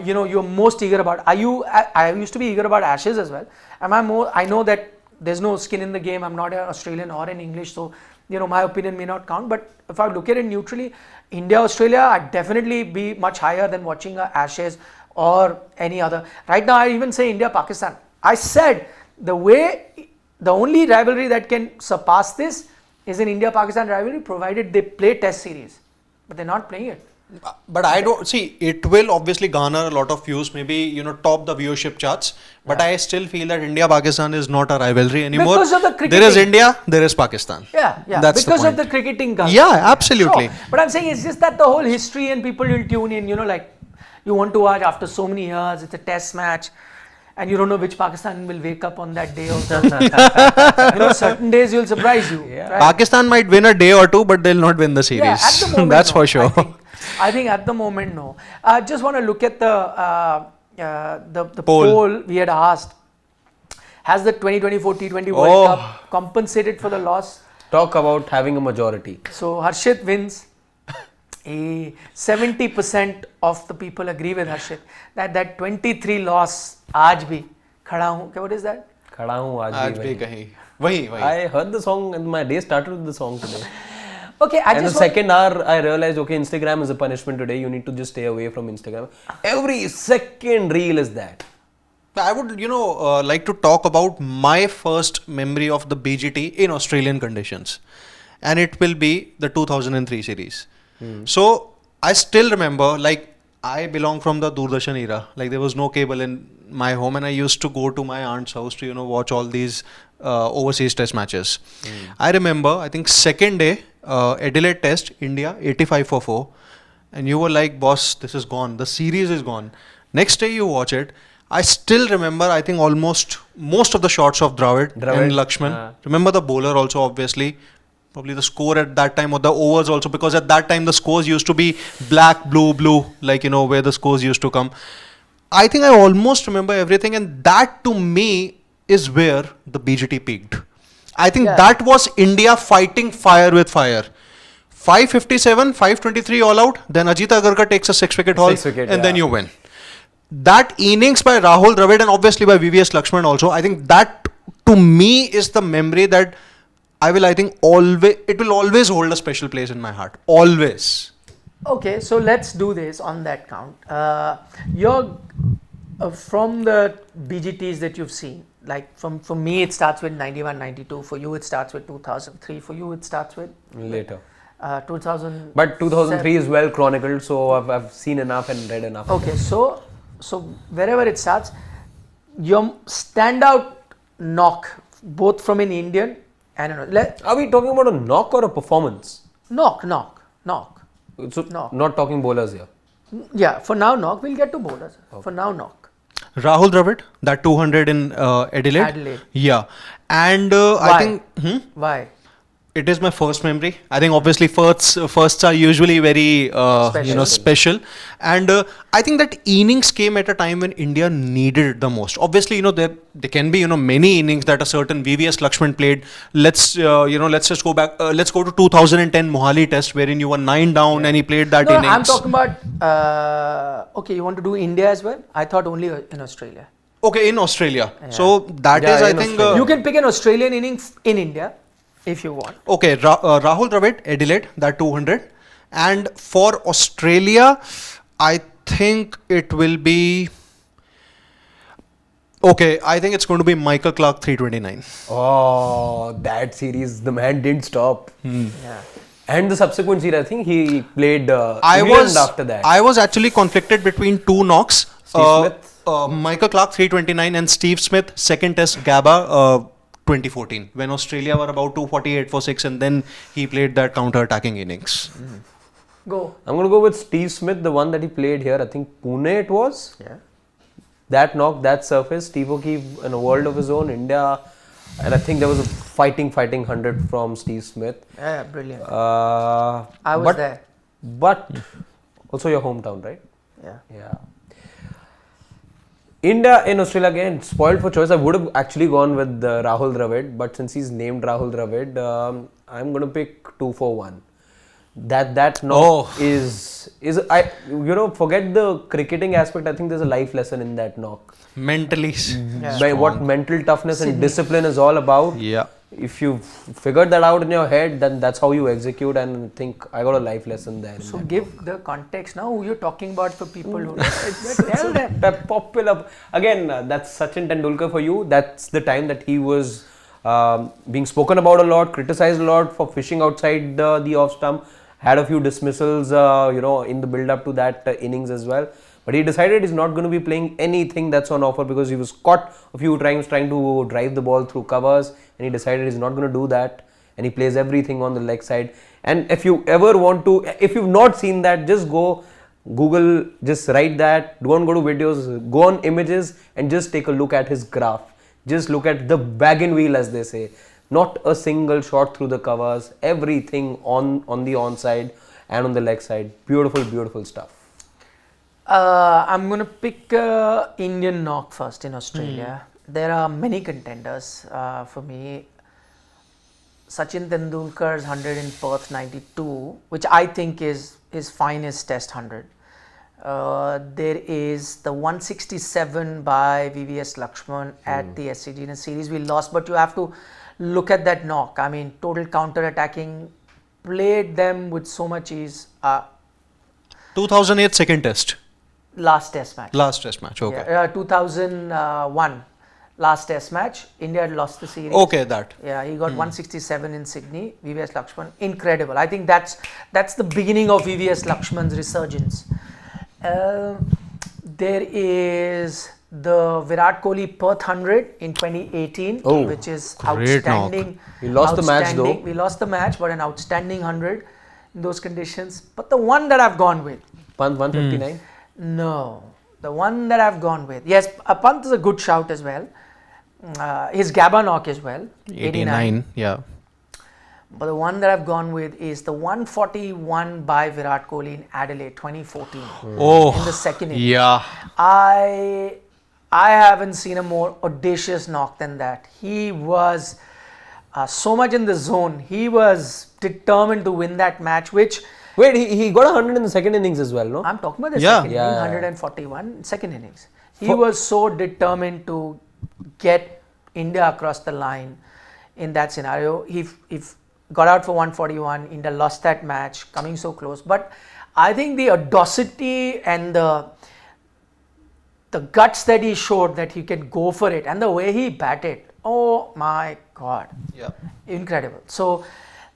you're most eager about. Are you? I used to be eager about Ashes as well. Am I more? I know that there's no skin in the game. I'm not an Australian or an English, so my opinion may not count. But if I look at it neutrally, India, Australia, I'd definitely be much higher than watching Ashes or any other. Right now, I even say India, Pakistan. I said the only rivalry that can surpass this is an India-Pakistan rivalry, provided they play Test series, but they're not playing it. But I don't see it will obviously garner a lot of views, maybe top the viewership charts. But I still feel that India Pakistan is not a rivalry anymore. Because of the there is cricketing. India, there is Pakistan. Yeah. That's because the of point. the cricketing culture. Yeah, absolutely. Sure. But I'm saying it's just that the whole history and people will tune in, like you want to watch after so many years, it's a test match. And you don't know which Pakistan will wake up on that day also. Certain days will surprise you. Yeah. Right? Pakistan might win a day or two, but they'll not win the series. Yeah, at the moment, That's no. for sure. I think at the moment, no. I just want to look at the poll we had asked. Has the 2024 T20 World Cup compensated for the loss? Talk about having a majority. So Harshit wins. 70% of the people agree with Harshit that 23 loss आज भी खड़ा हूँ. What is that? खड़ा हूँ आज आज भी भी कहीं वही I heard the song and my day started with the song today. Okay, And the second hour, I realized, okay, Instagram is a punishment today. You need to just stay away from Instagram. Every second reel is that. I would, like to talk about my first memory of the BGT in Australian conditions, and it will be the 2003 series. So I still remember, like, I belong from the Doordarshan era. Like, there was no cable in my home, and I used to go to my aunt's house to, watch all these overseas test matches. I remember, I think second day, Adelaide Test, India, 85 for 4. And you were like, boss, this is gone. The series is gone. Next day you watch it. I still remember, I think most of the shots of Dravid. And Lakshman. Remember the bowler also, obviously. Probably the score at that time, or the overs also, because at that time the scores used to be black, blue, like, where the scores used to come. I think I almost remember everything, and that to me is where the BGT peaked. I think that was India fighting fire with fire. 557, 523 all out, then Ajit Agarkar takes a 6-wicket haul, and then you win. That innings by Rahul Dravid and obviously by VVS Lakshman also, I think that to me is the memory that it will always hold a special place in my heart. Always. Okay, so let's do this on that count. You're from the BGTs that you've seen, like for me it starts with 91, 92. For you it starts with 2003. For you it starts with Later. 2000. But 2003 is well chronicled, so I've seen enough and read enough. Okay, so wherever it starts, your standout knock, both from an Indian and Are we talking about a knock or a performance? knock. So Knock. not talking bowlers here. Yeah, for now knock. We'll get to bowlers. Okay. For now knock. Rahul Dravid, that 200 in Adelaide. Adelaide. Yeah. And Why? I think Why? it is my first memory. I think obviously firsts are usually very special, and I think that innings came at a time when India needed it the most. Obviously, there can be many innings that a certain VVS Lakshman played. Let's just go back. Let's go to 2010 Mohali Test, wherein you were 9 down and he played that innings. No, I'm talking about. Okay, you want to do India as well? I thought only in Australia. Okay, in Australia. Yeah. So that is, I think, you can pick an Australian innings in India if you want. Okay, Rahul Dravid, Adelaide, that 200. And for Australia, I think it will be... Okay, I think it's going to be Michael Clarke 329. Oh, that series, the man didn't stop. Yeah. And the subsequent series, I think he played England after that. I was actually conflicted between 2 knocks. Steve Smith? Michael Clarke 329 and Steve Smith, second test Gabba 2014, when Australia were about 248 for 6, and then he played that counter-attacking innings. Go. I'm going to go with Steve Smith, the one that he played here. I think Pune it was. Yeah. That knock, that surface, Steve O'Keefe in a world of his own, India. And I think there was a fighting 100 from Steve Smith. Yeah, brilliant. I was there. But also your hometown, right? Yeah. India in Australia again, spoiled for choice. I would have actually gone with Rahul Dravid, but since he's named Rahul Dravid, I'm going to pick 2-4-1. That knock is forget the cricketing aspect. I think there's a life lesson in that knock. Mentally. By what mental toughness and discipline is all about. Yeah. If you figured that out in your head, then that's how you execute, and think I got a life lesson there. So give the context now who you're talking about for people who tell them. Popular again. That's Sachin Tendulkar for you. That's the time that he was being spoken about a lot, criticized a lot for fishing outside the off stump. Had a few dismissals, in the build up to that innings as well. But he decided he's not going to be playing anything that's on offer because he was caught a few times trying to drive the ball through covers, and he decided he's not going to do that, and he plays everything on the leg side. And if you ever want to, if you've not seen that, just go Google, just write that, don't go to videos, go on images and just take a look at his graph. Just look at the wagon wheel, as they say. Not a single shot through the covers, everything on the onside and on the leg side. Beautiful stuff. I'm going to pick Indian knock first in Australia. There are many contenders for me. Sachin Tendulkar's 100 in Perth 92, which I think is his finest test 100. There is the 167 by VVS Lakshman at the SCG in a series we lost, but you have to look at that knock. I mean, total counter-attacking, played them with so much ease. 2008 second test. Last test match. Okay. Yeah, 2001 last test match. India had lost the series. Okay, that. Yeah, he got 167 in Sydney. VVS Lakshman, incredible. I think that's the beginning of VVS Lakshman's resurgence. There is the Virat Kohli Perth 100 in 2018, which is outstanding. Knock. We lost the match though. We lost the match, but an outstanding 100 in those conditions. But the one that I've gone with. Pant 159? No. The one that I've gone with. Yes, Pant is a good shout as well. His Gabba knock as well. 89, yeah. But the one that I've gone with is the 141 by Virat Kohli in Adelaide 2014. In the second innings. Yeah. I haven't seen a more audacious knock than that. He was so much in the zone. He was determined to win that match, which... Wait, he got 100 in the second innings as well, no? I'm talking about the second innings, 141, second innings. He was so determined to get India across the line in that scenario. He got out for 141, India lost that match, coming so close. But I think the audacity and the guts that he showed, that he can go for it, and the way he batted, oh my God. Yeah. Incredible. So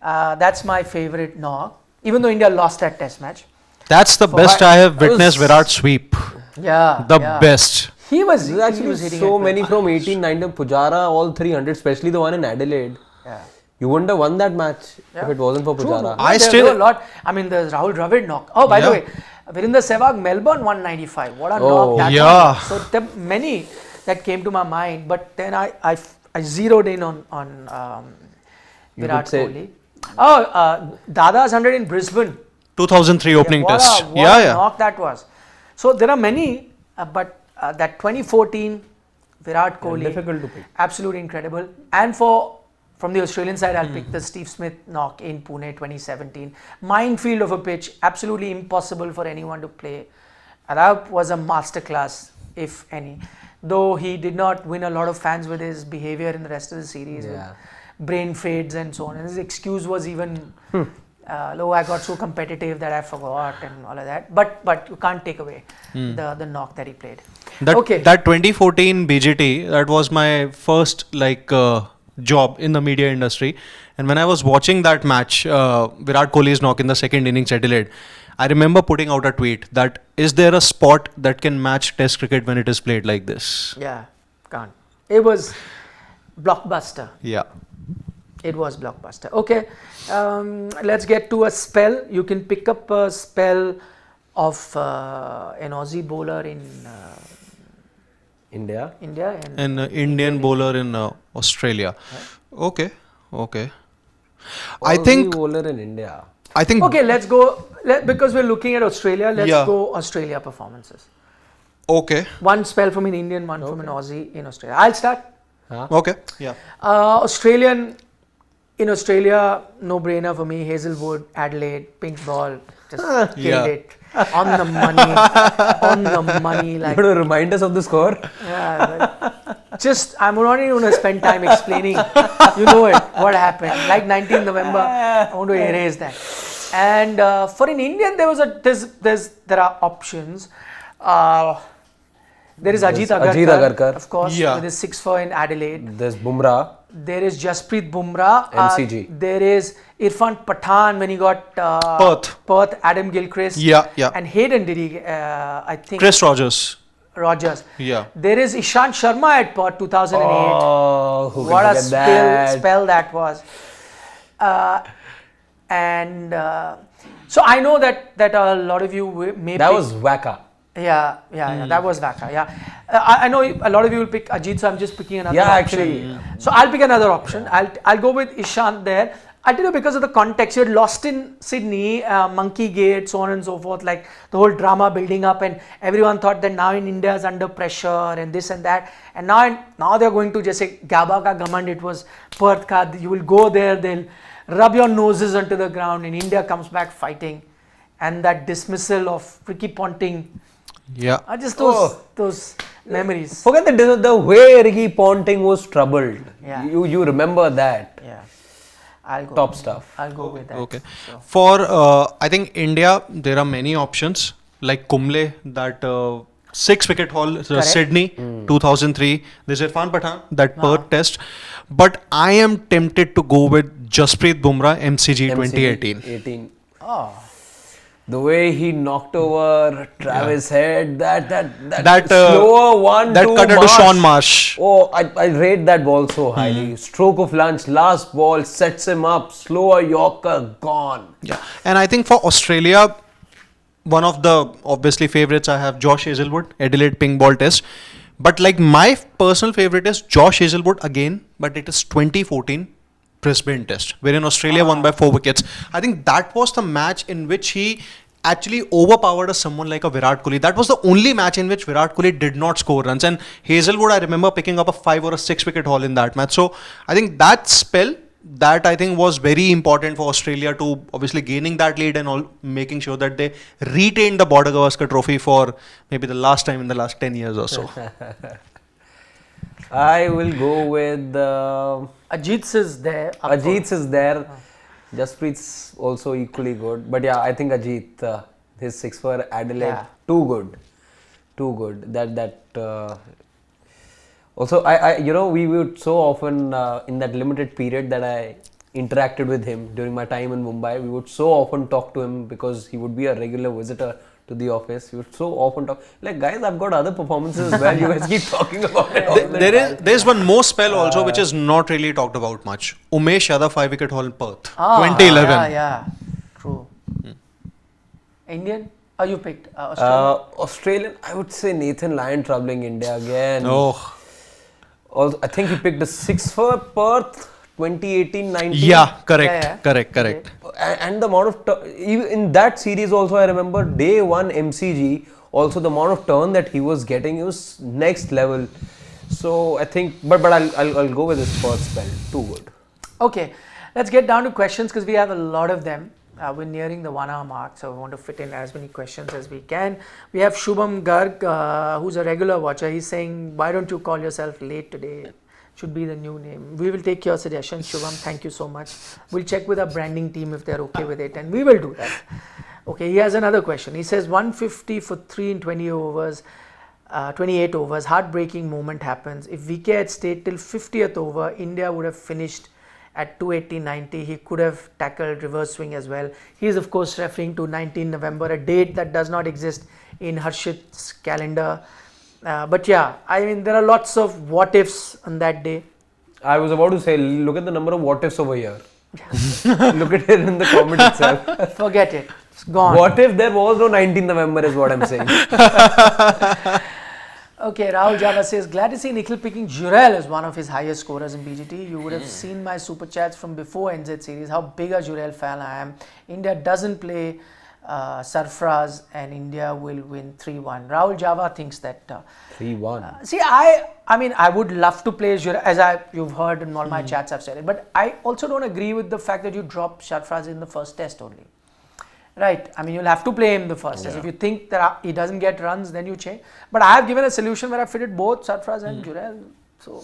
That's my favourite knock. Even though India lost that Test match. That's the best I have witnessed Virat sweep. Yeah. The best. He was There's actually hitting so it many from 18-19. Pujara, all 300, especially the one in Adelaide. Yeah. You wouldn't have won that match if it wasn't for Pujara. There were a lot. I mean, there's Rahul Dravid knock. Oh, by the way, Virender Sehwag, Melbourne 195. What a knock that was. So there were many that came to my mind, but then I zeroed in on Virat Kohli. Oh, Dada's 100 in Brisbane. 2003 opening test. What a knock that was. So there are many, but that 2014 Virat Kohli, difficult to pick. absolutely incredible. And from the Australian side, I'll pick the Steve Smith knock in Pune 2017. Minefield of a pitch, absolutely impossible for anyone to play. And that was a masterclass, if any. Though he did not win a lot of fans with his behaviour in the rest of the series, with brain fades and so on. And his excuse was even, I got so competitive that I forgot and all of that. But you can't take away the knock that he played. That 2014 BGT, that was my first job in the media industry, and when I was watching that match, Virat Kohli's knock in the second innings Adelaide, I remember putting out a tweet that is there a sport that can match Test cricket when it is played like this? Yeah, can't. It was blockbuster. Yeah. It was blockbuster. Okay, let's get to a spell. You can pick up a spell of an Aussie bowler in India and an Indian bowler in Australia. Right. Okay. I think bowler in India. Okay, let's go. Because we're looking at Australia, let's go Australia performances. Okay. One spell from an Indian, one from an Aussie in Australia. I'll start. Okay. Yeah. In Australia, no brainer for me. Hazelwood, Adelaide, pink ball, just killed it. On the money. Like, you want to remind us of the score? Yeah, I'm not even going to spend time explaining. You know it, what happened. Like 19th November, I want to erase that. And for an Indian, there are options. There is Ajit Agarkar, of course, with his 6-4 in Adelaide. There's Bumrah. There is Jasprit Bumrah. MCG. There is Irfan Pathan when he got Perth, Adam Gilchrist. Yeah. And Hayden did he, I think. Chris Rogers. Yeah. There is Ishant Sharma at Perth 2008. Oh, what a spell that was. So I know that a lot of you may That was Waka. Yeah, that was Waka. Yeah, I know a lot of you will pick Ajit, so I'm just picking another option. Actually. So I'll pick another option. I'll go with Ishant there. I'll tell you because of the context. You had lost in Sydney, Monkey Gate, so on and so forth, like the whole drama building up, and everyone thought that now in India is under pressure and this and that. And now they're going to just say, Gaba ka Gamand, it was Perth ka, you will go there, they'll rub your noses onto the ground, and India comes back fighting. And that dismissal of Ricky Ponting. Yeah. Just those memories. Forget the way Ricky Ponting was troubled. Yeah. You remember that. Yeah. I'll go. Top stuff. I'll go with that. Okay. So. For I think India, there are many options like Kumble, that 6-wicket haul, Sydney, 2003. There's Irfan Pathan, that Perth test. But I am tempted to go with Jasprit Bumrah, MCG 2018. The way he knocked over Travis Head, that slower 1-2 that cutter to Sean Marsh. Oh, I rate that ball so highly. Stroke of lunch, last ball sets him up, slower Yorker, gone. Yeah, and I think for Australia, one of the obviously favorites I have Josh Hazelwood, Adelaide pink ball test. But like my personal favorite is Josh Hazelwood again, but it is 2014 Brisbane test, wherein Australia won by 4 wickets. I think that was the match in which he actually overpowered someone like a Virat Kohli. That was the only match in which Virat Kohli did not score runs. And Hazelwood, I remember picking up a 5 or a 6-wicket haul in that match. So I think that spell, that I think was very important for Australia to obviously gaining that lead and all, making sure that they retained the Border Gavaskar trophy for maybe the last time in the last 10 years or so. I will go with Ajit's is there. Ajit's is there. Jasprit's also equally good. But yeah, I think Ajit, his 6 for Adelaide, too good. That also, I we would so often in that limited period that I interacted with him during my time in Mumbai. We would so often talk to him because he would be a regular visitor to the office. We would so often talk. Like, guys, I've got other performances as well. You guys keep talking about it. All the time. There's one more spell also which is not really talked about much. Umesh Yadav 5-wicket haul in Perth, 2011. Yeah, true. Indian? Oh, you picked Australian? Australian, I would say Nathan Lyon troubling India again. Oh, Also, I think he picked a 6 for Perth 2018-19. yeah, correct, Yeah. correct. And the amount of even in that series also, I remember day one MCG, also the amount of turn that he was getting, it was next level. So I think, but I'll go with his first spell. Too good. Okay, let's get down to questions because we have a lot of them. We're nearing the 1 hour mark, so we want to fit in as many questions as we can. We have Shubham Garg, who's a regular watcher. He's saying, why don't you call yourself late today? Should be the new name. We will take your suggestions, Shubham. Thank you so much. We'll check with our branding team if they're okay with it, and we will do that. Okay, he has another question. He says 150 for 3 in 20 overs, 28 overs. Heartbreaking moment happens. If VK had stayed till 50th over, India would have finished at 280-90. He could have tackled reverse swing as well. He is of course referring to 19 November, a date that does not exist in Harshit's calendar. But yeah, I mean, there are lots of what ifs on that day. I was about to say, look at the number of what ifs over here. Look at it in the comment itself. Forget it. It's gone. What if there was no 19th November is what I'm saying. Okay, Rahul Java says, glad to see Nikhil picking Jurel as one of his highest scorers in BGT. You would have seen my super chats from before NZ series, how big a Jurel fan I am. India doesn't play Sarfraz and India will win 3-1. Rahul Java thinks that. 3-1. See, I mean, I would love to play Jurel, as you've heard in all my chats I've said it, but I also don't agree with the fact that you drop Sarfraz in the first test only. Right, I mean, you'll have to play him the first test. If you think that he doesn't get runs, then you change. But I have given a solution where I fitted both Sarfraz and Jurel. So,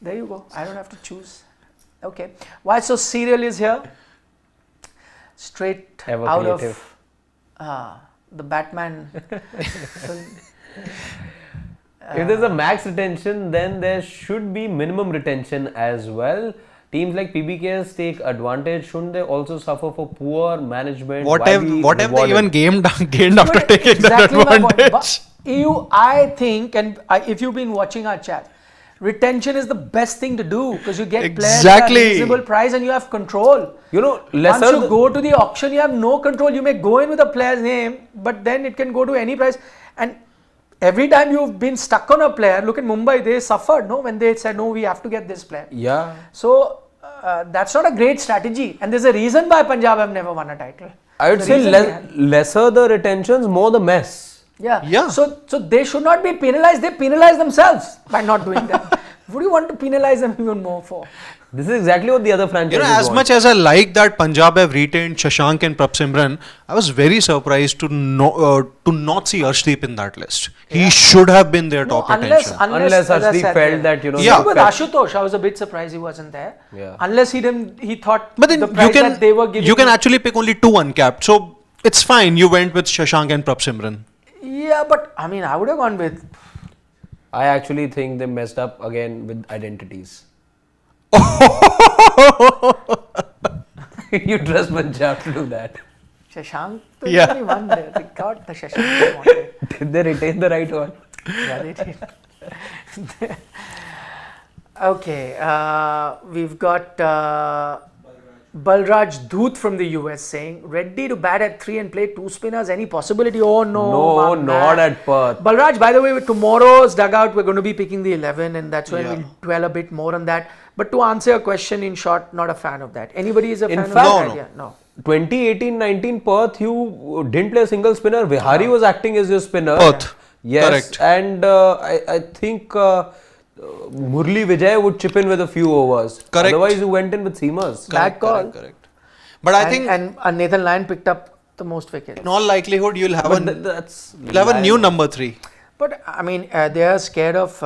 there you go. I don't have to choose. Okay. Why So Serial is here. Straight Ever out creative. of the Batman film. If there's a max retention, then there should be minimum retention as well. Teams like PBKs take advantage. Shouldn't they also suffer for poor management? What have they rewarded? even gained after But taking that exactly my point. advantage? But I think, and if you've been watching our chat, retention is the best thing to do because you get players at a reasonable price and you have control. You know, Once you go to the auction, you have no control. You may go in with a player's name, but then it can go to any price. And every time you've been stuck on a player, look at Mumbai, they suffered, no, when they said, no, we have to get this player. Yeah. So, that's not a great strategy. And there's a reason why Punjab have never won a title. I would say lesser the retentions, more the mess. Yeah. So they should not be penalized. They penalize themselves by not doing that. What do you want to penalize them even more for? This is exactly what the other franchises As want. much as I like that Punjab have retained Shashank and Prabsimran, I was very surprised to not see Arshdeep in that list. He should have been their top retention. Unless as I Arshdeep said, felt that, you know. Yeah. With Ashutosh, I was a bit surprised he wasn't there. Yeah. Unless he thought But then the price that they were giving. you can actually pick only 2 uncapped. So it's fine. You went with Shashank and Prabsimran. Yeah, but I mean, I would have gone with. I actually think they messed up again with identities. You trust Punjab to do that. Shashank, Yeah. only one there. They got the Shashank they wanted. Did they retain the right one? Yeah, they did. Okay, we've got Balraj Dhoot from the US saying, ready to bat at 3 and play 2 spinners, any possibility? Oh no. No, my not man. at Perth. Balraj, by the way, with tomorrow's dugout, we're going to be picking the 11 and that's when Yeah. we'll dwell a bit more on that. But to answer your question in short, not a fan of that. Anybody is a In fan fact, of that no. idea? No. 2018-19 Perth, you didn't play a single spinner. Vihari was acting as your spinner. Perth. Yes. Correct. And I think Murli Vijay would chip in with a few overs. Correct. Otherwise, you went in with seamers. Bad call. Correct. But I think And Nathan Lyon picked up the most wickets. in all likelihood you'll have, But a new number 3. But I mean, they are scared of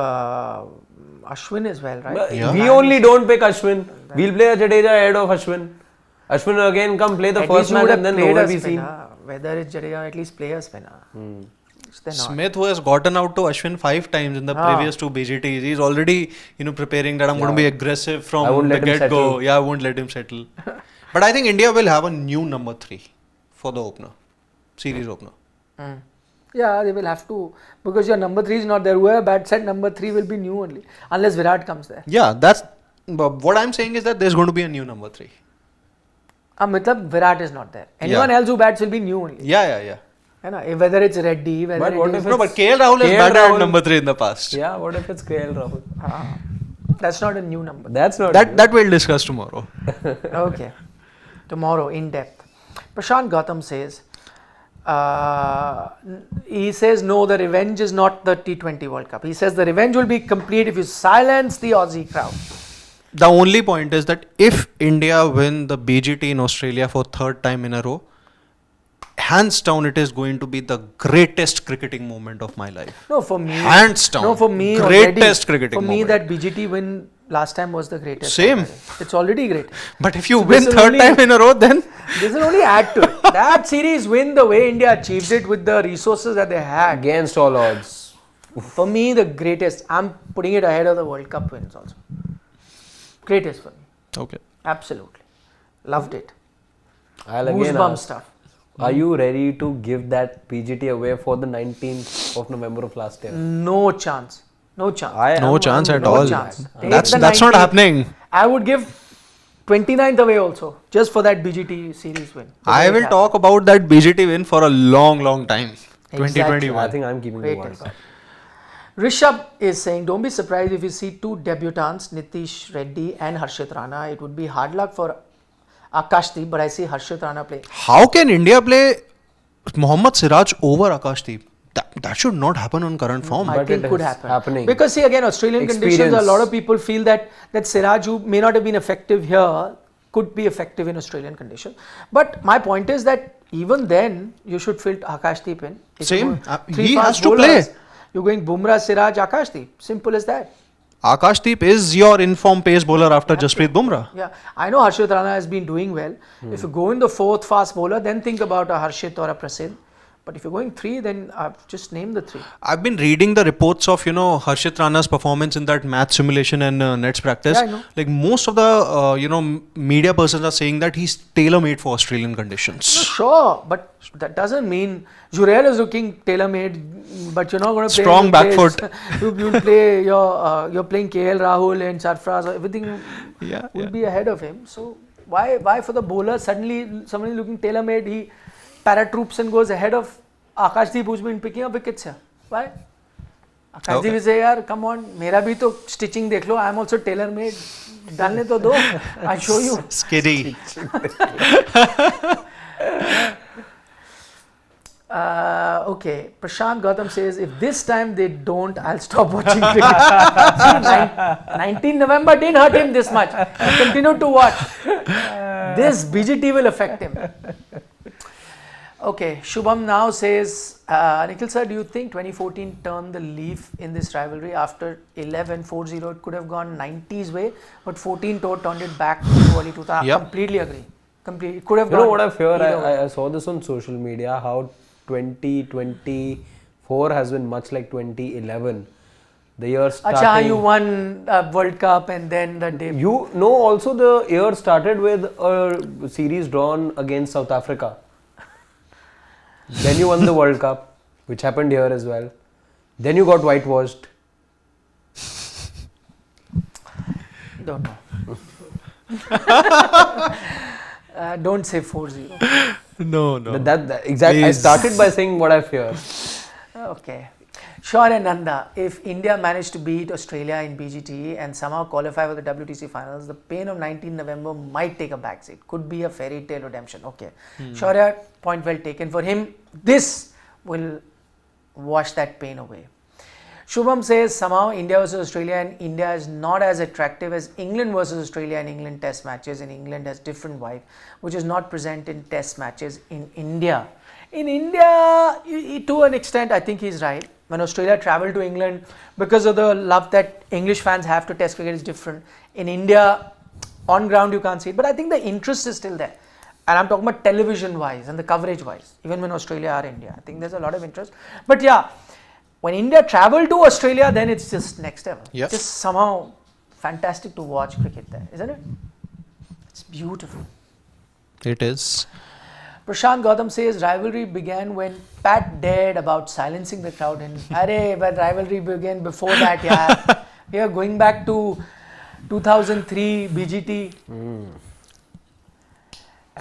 Ashwin as well, right? Yeah. We only don't pick Ashwin. We'll play a Jadeja ahead of Ashwin. Ashwin again come play the At first least you match would and have then played nowhere a be seen. spinner. Whether it's Jadeja, at least play a spinner. which they're not. Smith, who has gotten out to Ashwin 5 times in the previous 2 BGTs, he's already, preparing that I'm going to be aggressive I from won't the let him get-go. settle. Yeah, I won't let him settle. But I think India will have a new number 3 for the opener, series opener. Yeah, they will have to, because your number 3 is not there. Whoever bats at number 3 will be new only, unless Virat comes there. Yeah, but what I'm saying is that there's going to be a new number 3. Matlab Virat is not there. Anyone else who bats will be new only. Yeah. You know, whether it's Reddy, whether But what it if is... No, but KL Rahul has KL batted Rahul- at number 3 in the past. Yeah, what if it's KL Rahul? That's not a new number. That's not That we'll discuss tomorrow. Okay. Tomorrow, in depth. Prashant Gautam says, he says, no, the revenge is not the T20 World Cup. He says the revenge will be complete if you silence the Aussie crowd. The only point is that if India win the BGT in Australia for 3rd time in a row, hands down it is going to be the greatest cricketing moment of my life. No, for me. Hands down. No, for me. Greatest cricketing For me, moment. that BGT win last time was the greatest. Same. Already. It's already great. But if you So win this will 3rd only- time in a row, then This will only add to it. That series win, the way India achieved it with the resources that they had. Against all odds. For me, the greatest. I'm putting it ahead of the World Cup wins also. Greatest for me. okay. Absolutely. Loved it. I'll again Goosebump ask, stuff. are you ready to give that PGT away for the 19th of November of last year? No chance. No chance. No chance at no all. chance. Take That's the not 19th. happening. I would give 29th away also, just for that BGT series win. I will talk about that BGT win for a long time. Exactly. 2021. I think I'm keeping the Wait ones. and watch. Rishabh is saying, don't be surprised if you see 2 debutants, Nitish Reddy and Harshit Rana. It would be hard luck for Akashdeep, but I see Harshit Rana play. How can India play Mohammad Siraj over Akashdeep? That should not happen on current form. I But think it could is happen. happening. Because see, again, Australian conditions, a Experience. lot of people feel that Siraj, who may not have been effective here, could be effective in Australian conditions. But my point is that even then, you should fit Akashdeep in. If Same. you go 3 He fast has to bowlers, play. You're going Bumrah, Siraj, Akashdeep. Simple as that. Akashdeep is your informed pace bowler after Jasprit Bumrah. Yeah, I know Harshit Rana has been doing well. If you go in the 4th fast bowler, then think about a Harshit or a Prasidh. But if you're going 3, then just name the 3. I've been reading the reports of Harshit Rana's performance in that match simulation and nets practice. Yeah, I know. Like most of the media persons are saying that he's tailor made for Australian conditions. Sure, but that doesn't mean Jurel is looking tailor-made, but you're not going to play Strong back foot. You'll play you're playing KL Rahul and Sarfraz. Everything Yeah, will yeah. be ahead of him. So why for the bowler suddenly somebody looking tailor-made, he paratroops and goes ahead of Akashdeep, who's been picking up wickets here? Why? Akashdeep Okay. will say, yaar, come on, मेरा भी तो stitching देख लो. I'm also tailor-made. डालने तो दो. I'll show you. Skiddy. Okay, Prashant Gautam says, if this time they don't, I'll stop watching cricket. See, 19 November didn't hurt him this much. He continued to watch. This BGT will affect him. Okay, Shubham now says, Nikhil sir, do you think 2014 turned the leaf in this rivalry after 11-4-0? It could have gone 90s way, but 14 turned it back to early 2000. Yep. Completely agree. Completely. It could have You gone. know what I fear? either way. I saw this on social media how 2024 has been much like 2011. The year starting. Acha, you won World Cup and then the day. You know, also the year started with a series drawn against South Africa. Then you won the World Cup, which happened here as well. Then you got whitewashed. Don't know. Don't say 4-0. No. Exactly. I Please. started by saying what I fear. Okay. Shaurya Nanda, if India managed to beat Australia in BGT and somehow qualify for the WTC finals, the pain of 19 November might take a backseat. Could be a fairy tale redemption. Okay. Shaurya, point well taken. For him, this will wash that pain away. Shubham says somehow India versus Australia and India is not as attractive as England versus Australia and England test matches, and England has different vibe, which is not present in test matches in India. In India, to an extent, I think he's right. When Australia travelled to England, because of the love that English fans have to test cricket is different. In India, on ground you can't see it, but I think the interest is still there. And I'm talking about television-wise and the coverage-wise, even when Australia or India. I think there's a lot of interest. But yeah, when India travel to Australia, then it's just next level. Yes. Just somehow fantastic to watch cricket there, isn't it? It's beautiful. It is. Prashant Gautam says rivalry began when Pat dared about silencing the crowd. And but rivalry began before that, yeah. We are going back to 2003 BGT.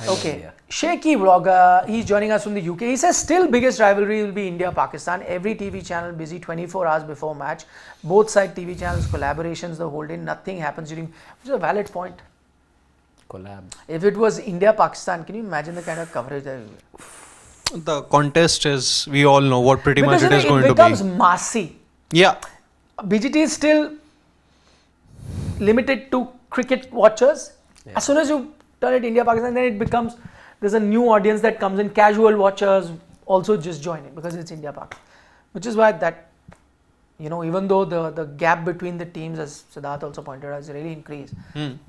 Okay, Shaky vlogger, he's joining us from the UK. He says still biggest rivalry will be India-Pakistan. Every TV channel busy 24 hours before match. Both side TV channels, collaborations the whole day. Nothing happens during, which is a valid point. Collab. If it was India-Pakistan, can you imagine the kind of coverage there will be? The contest is, we all know what pretty Because much it is going it to becomes be. massy. Yeah. BGT is still limited to cricket watchers. Yeah. As soon as you turn it India-Pakistan, then it becomes, there's a new audience that comes in, casual watchers also just join it because it's India-Pakistan. Which is why that, you know, even though the gap between the teams, as Siddharth also pointed out, has really increased.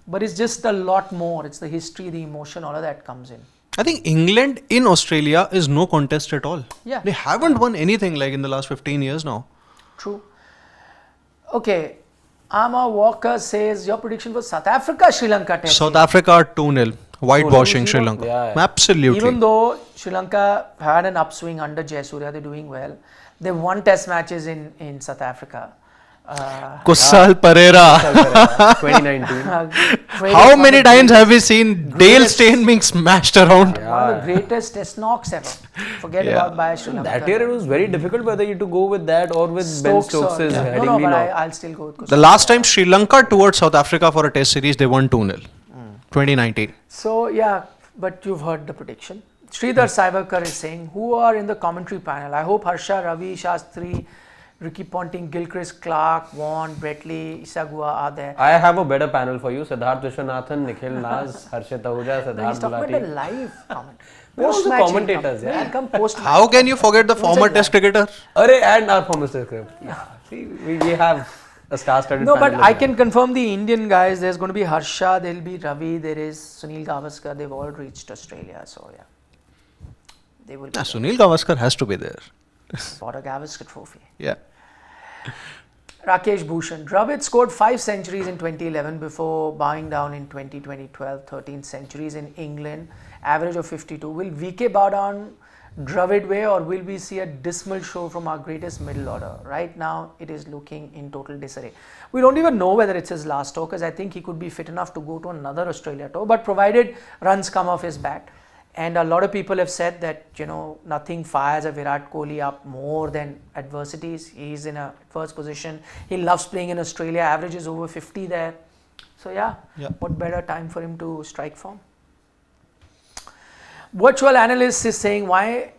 But it's just a lot more. It's the history, the emotion, all of that comes in. I think England in Australia is no contest at all. Yeah. They haven't won anything like in the last 15 years now. True. Okay. Amma Walker says your prediction for South Africa, Sri Lanka test. South Africa 2-0. Whitewashing 2-0? Sri Lanka. Yeah. Absolutely. Even though Sri Lanka had an upswing under Jayasuriya, they're doing well. They won test matches in South Africa. Kusal Pereira. 2019. How many times have we seen Dale Steyn being smashed around? One of the greatest test knocks ever. Forget about by Sri Lanka. That year it was very difficult whether you to go with that or with Ben Stokes' heading No, lead but off. I'll still go with Kusal. The last time Sri Lanka toured South Africa for a test series, they won 2-0. 2019. So yeah, but you've heard the prediction. Sridhar Saivarkar is saying, who are in the commentary panel? I hope Harsha, Ravi, Shastri, Ricky Ponting, Gilchrist, Clark, Vaughan, Bretley, Isagua are there. I have a better panel for you. Siddharth Vishwanathan, Nikhil Naz, Harshit Ahuja, No, Siddharth he's talking about the Gulati. live comment. We're also Post-match he'll commentators, come. yeah. He'll come post-match. How can you forget the former test cricketer? Arey, and our former script. Yeah. See, we have a star-studded No, panel but as I well. can confirm the Indian guys. There's going to be Harsha, there'll be Ravi, there is Sunil Gavaskar. They've all reached Australia, so yeah. They will be Sunil Gavaskar has to be there. bought a Gavaskar trophy. Yeah. Rakesh Bhushan. Dravid scored 5 centuries in 2011 before bowing down in 2012, 13 centuries in England, average of 52. Will VK bow down Dravid way, or will we see a dismal show from our greatest middle order? Right now, it is looking in total disarray. We don't even know whether it's his last tour, because I think he could be fit enough to go to another Australia tour, but provided runs come off his bat. And a lot of people have said that, you know, nothing fires a Virat Kohli up more than adversities. He's in a first position. He loves playing in Australia, averages over 50 there. So yeah, what better time for him to strike form? Virtual analyst is saying, why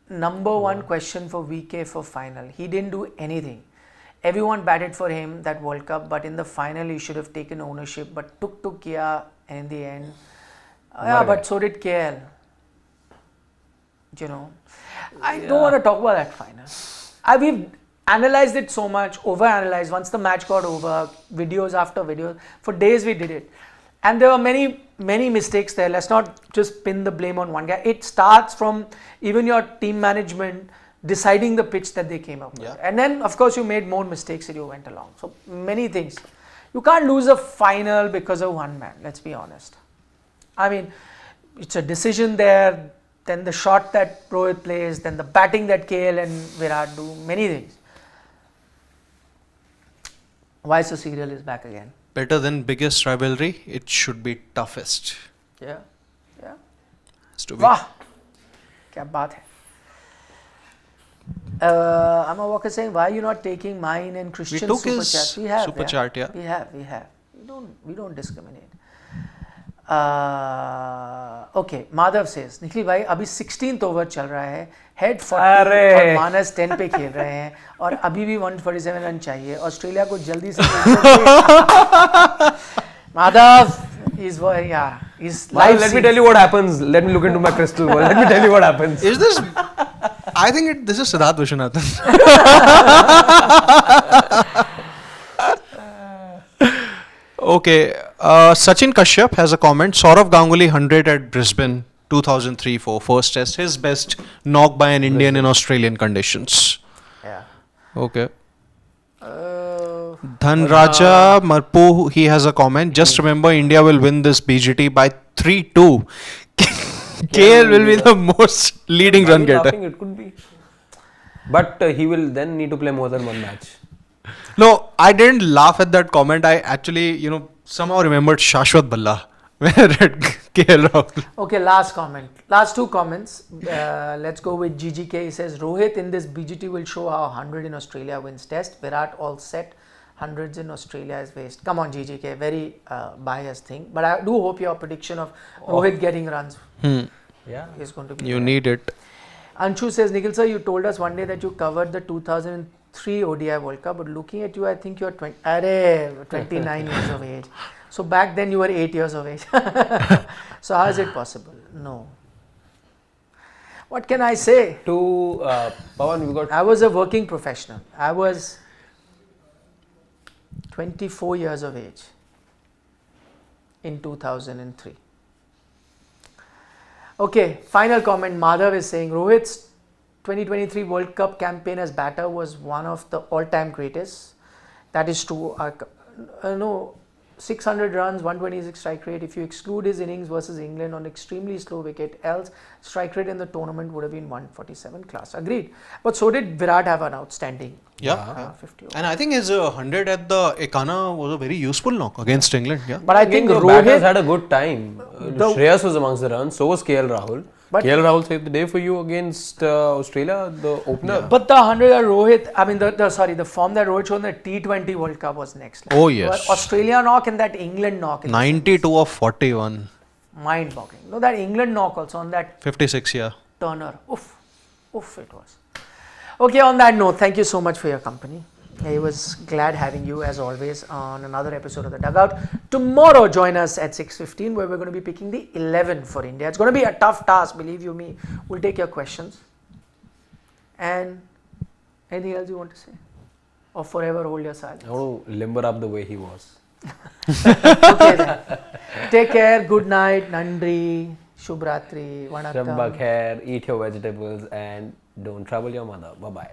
number one question for VK for final? He didn't do anything. Everyone batted for him that World Cup, but in the final he should have taken ownership, but took to Kia, and in the end, yeah, but so did KL. You know, I don't want to talk about that final. We've analyzed it so much, over-analyzed. Once the match got over, videos after videos, for days we did it. And there were many mistakes there. Let's not just pin the blame on one guy. It starts from even your team management deciding the pitch that they came up with. And then, of course, you made more mistakes as you went along. So, many things. You can't lose a final because of one man, let's be honest. I mean, it's a decision there, then the shot that Rohit plays, then the batting that KL and Virat do, many things. Why so serial is back again? Better than biggest rivalry, it should be toughest. Yeah, yeah. Has to be. Wah! Kya baat hai. Amma Walker saying, why are you not taking mine and Christian We took super his chat? We have, super chat, yeah. We have. We don't discriminate. Okay, Madhav says, Nikhil भाई अभी 16th over चल रहा है, head 40 और -10 पे खेल रहे हैं और अभी भी 147 रन चाहिए, ऑस्ट्रेलिया को जल्दी से Madhav is live. Let me tell you what happens. Let me look into my crystal ball. Let me tell you what happens. Is this? I think this is Siddharth Vishwanathan. Okay, Sachin Kashyap has a comment. Saurav Ganguly 100 at Brisbane 2003-4 first test. His best knock by an Indian in Australian conditions. Yeah. Okay. Uh, Dhanraja Marpu, he has a comment. Just remember, India will win this BGT by 3-2. KL will be the most leading Why are run you getter. laughing? It could be. But he will then need to play more than one match. No, I didn't laugh at that comment. I actually, somehow remembered Shashwat Balla when I read KL Rahul. Okay, last comment. Last two comments. Let's go with GGK. He says, Rohit in this BGT will show how 100 in Australia wins test. Virat all set. Hundreds in Australia is waste. Come on, GGK. Very biased thing. But I do hope your prediction of Rohit getting runs Yeah. is going to be You there. need it. Anshu says, Nikhil sir, you told us one day that you covered the 2003 ODI World Cup, but looking at you, I think you're 29 years of age. So back then you were 8 years of age. So how is it possible? No. What can I say? To Pawan, we got I was a working professional. I was 24 years of age in 2003. Okay, final comment. Madhav is saying Rohit's 2023 World Cup campaign as batter was one of the all-time greatest. That is true. No, 600 runs, 126 strike rate. If you exclude his innings versus England on extremely slow wicket, else strike rate in the tournament would have been 147 class. Agreed. But so did Virat have an outstanding 50 And I think his 100 at the Ekana was a very useful knock against England. Yeah. But I think the batters Rohit, had a good time. Shreyas was amongst the runs, so was KL Rahul. But- KL Rahul saved the day for you against Australia, the opener. but the 100 that Rohit, I mean the form that Rohit showed in the T20 World Cup was next level. Oh, yes. Australia knock and that England knock. 92 of 41. Mind-boggling. No, that England knock also on that 56, yeah. Turner. Oof it was. Okay, on that note, thank you so much for your company. I was glad having you as always on another episode of the Dugout. Tomorrow join us at 6:15 where we're going to be picking the 11 for India. It's going to be a tough task, believe you me. We'll take your questions. And anything else you want to say? Or forever hold your silence? I want to limber up the way he was. Okay then. Take care, good night, Nandri, Shubhratri, Vanakkam. Shabba khair, eat your vegetables and don't trouble your mother. Bye-bye.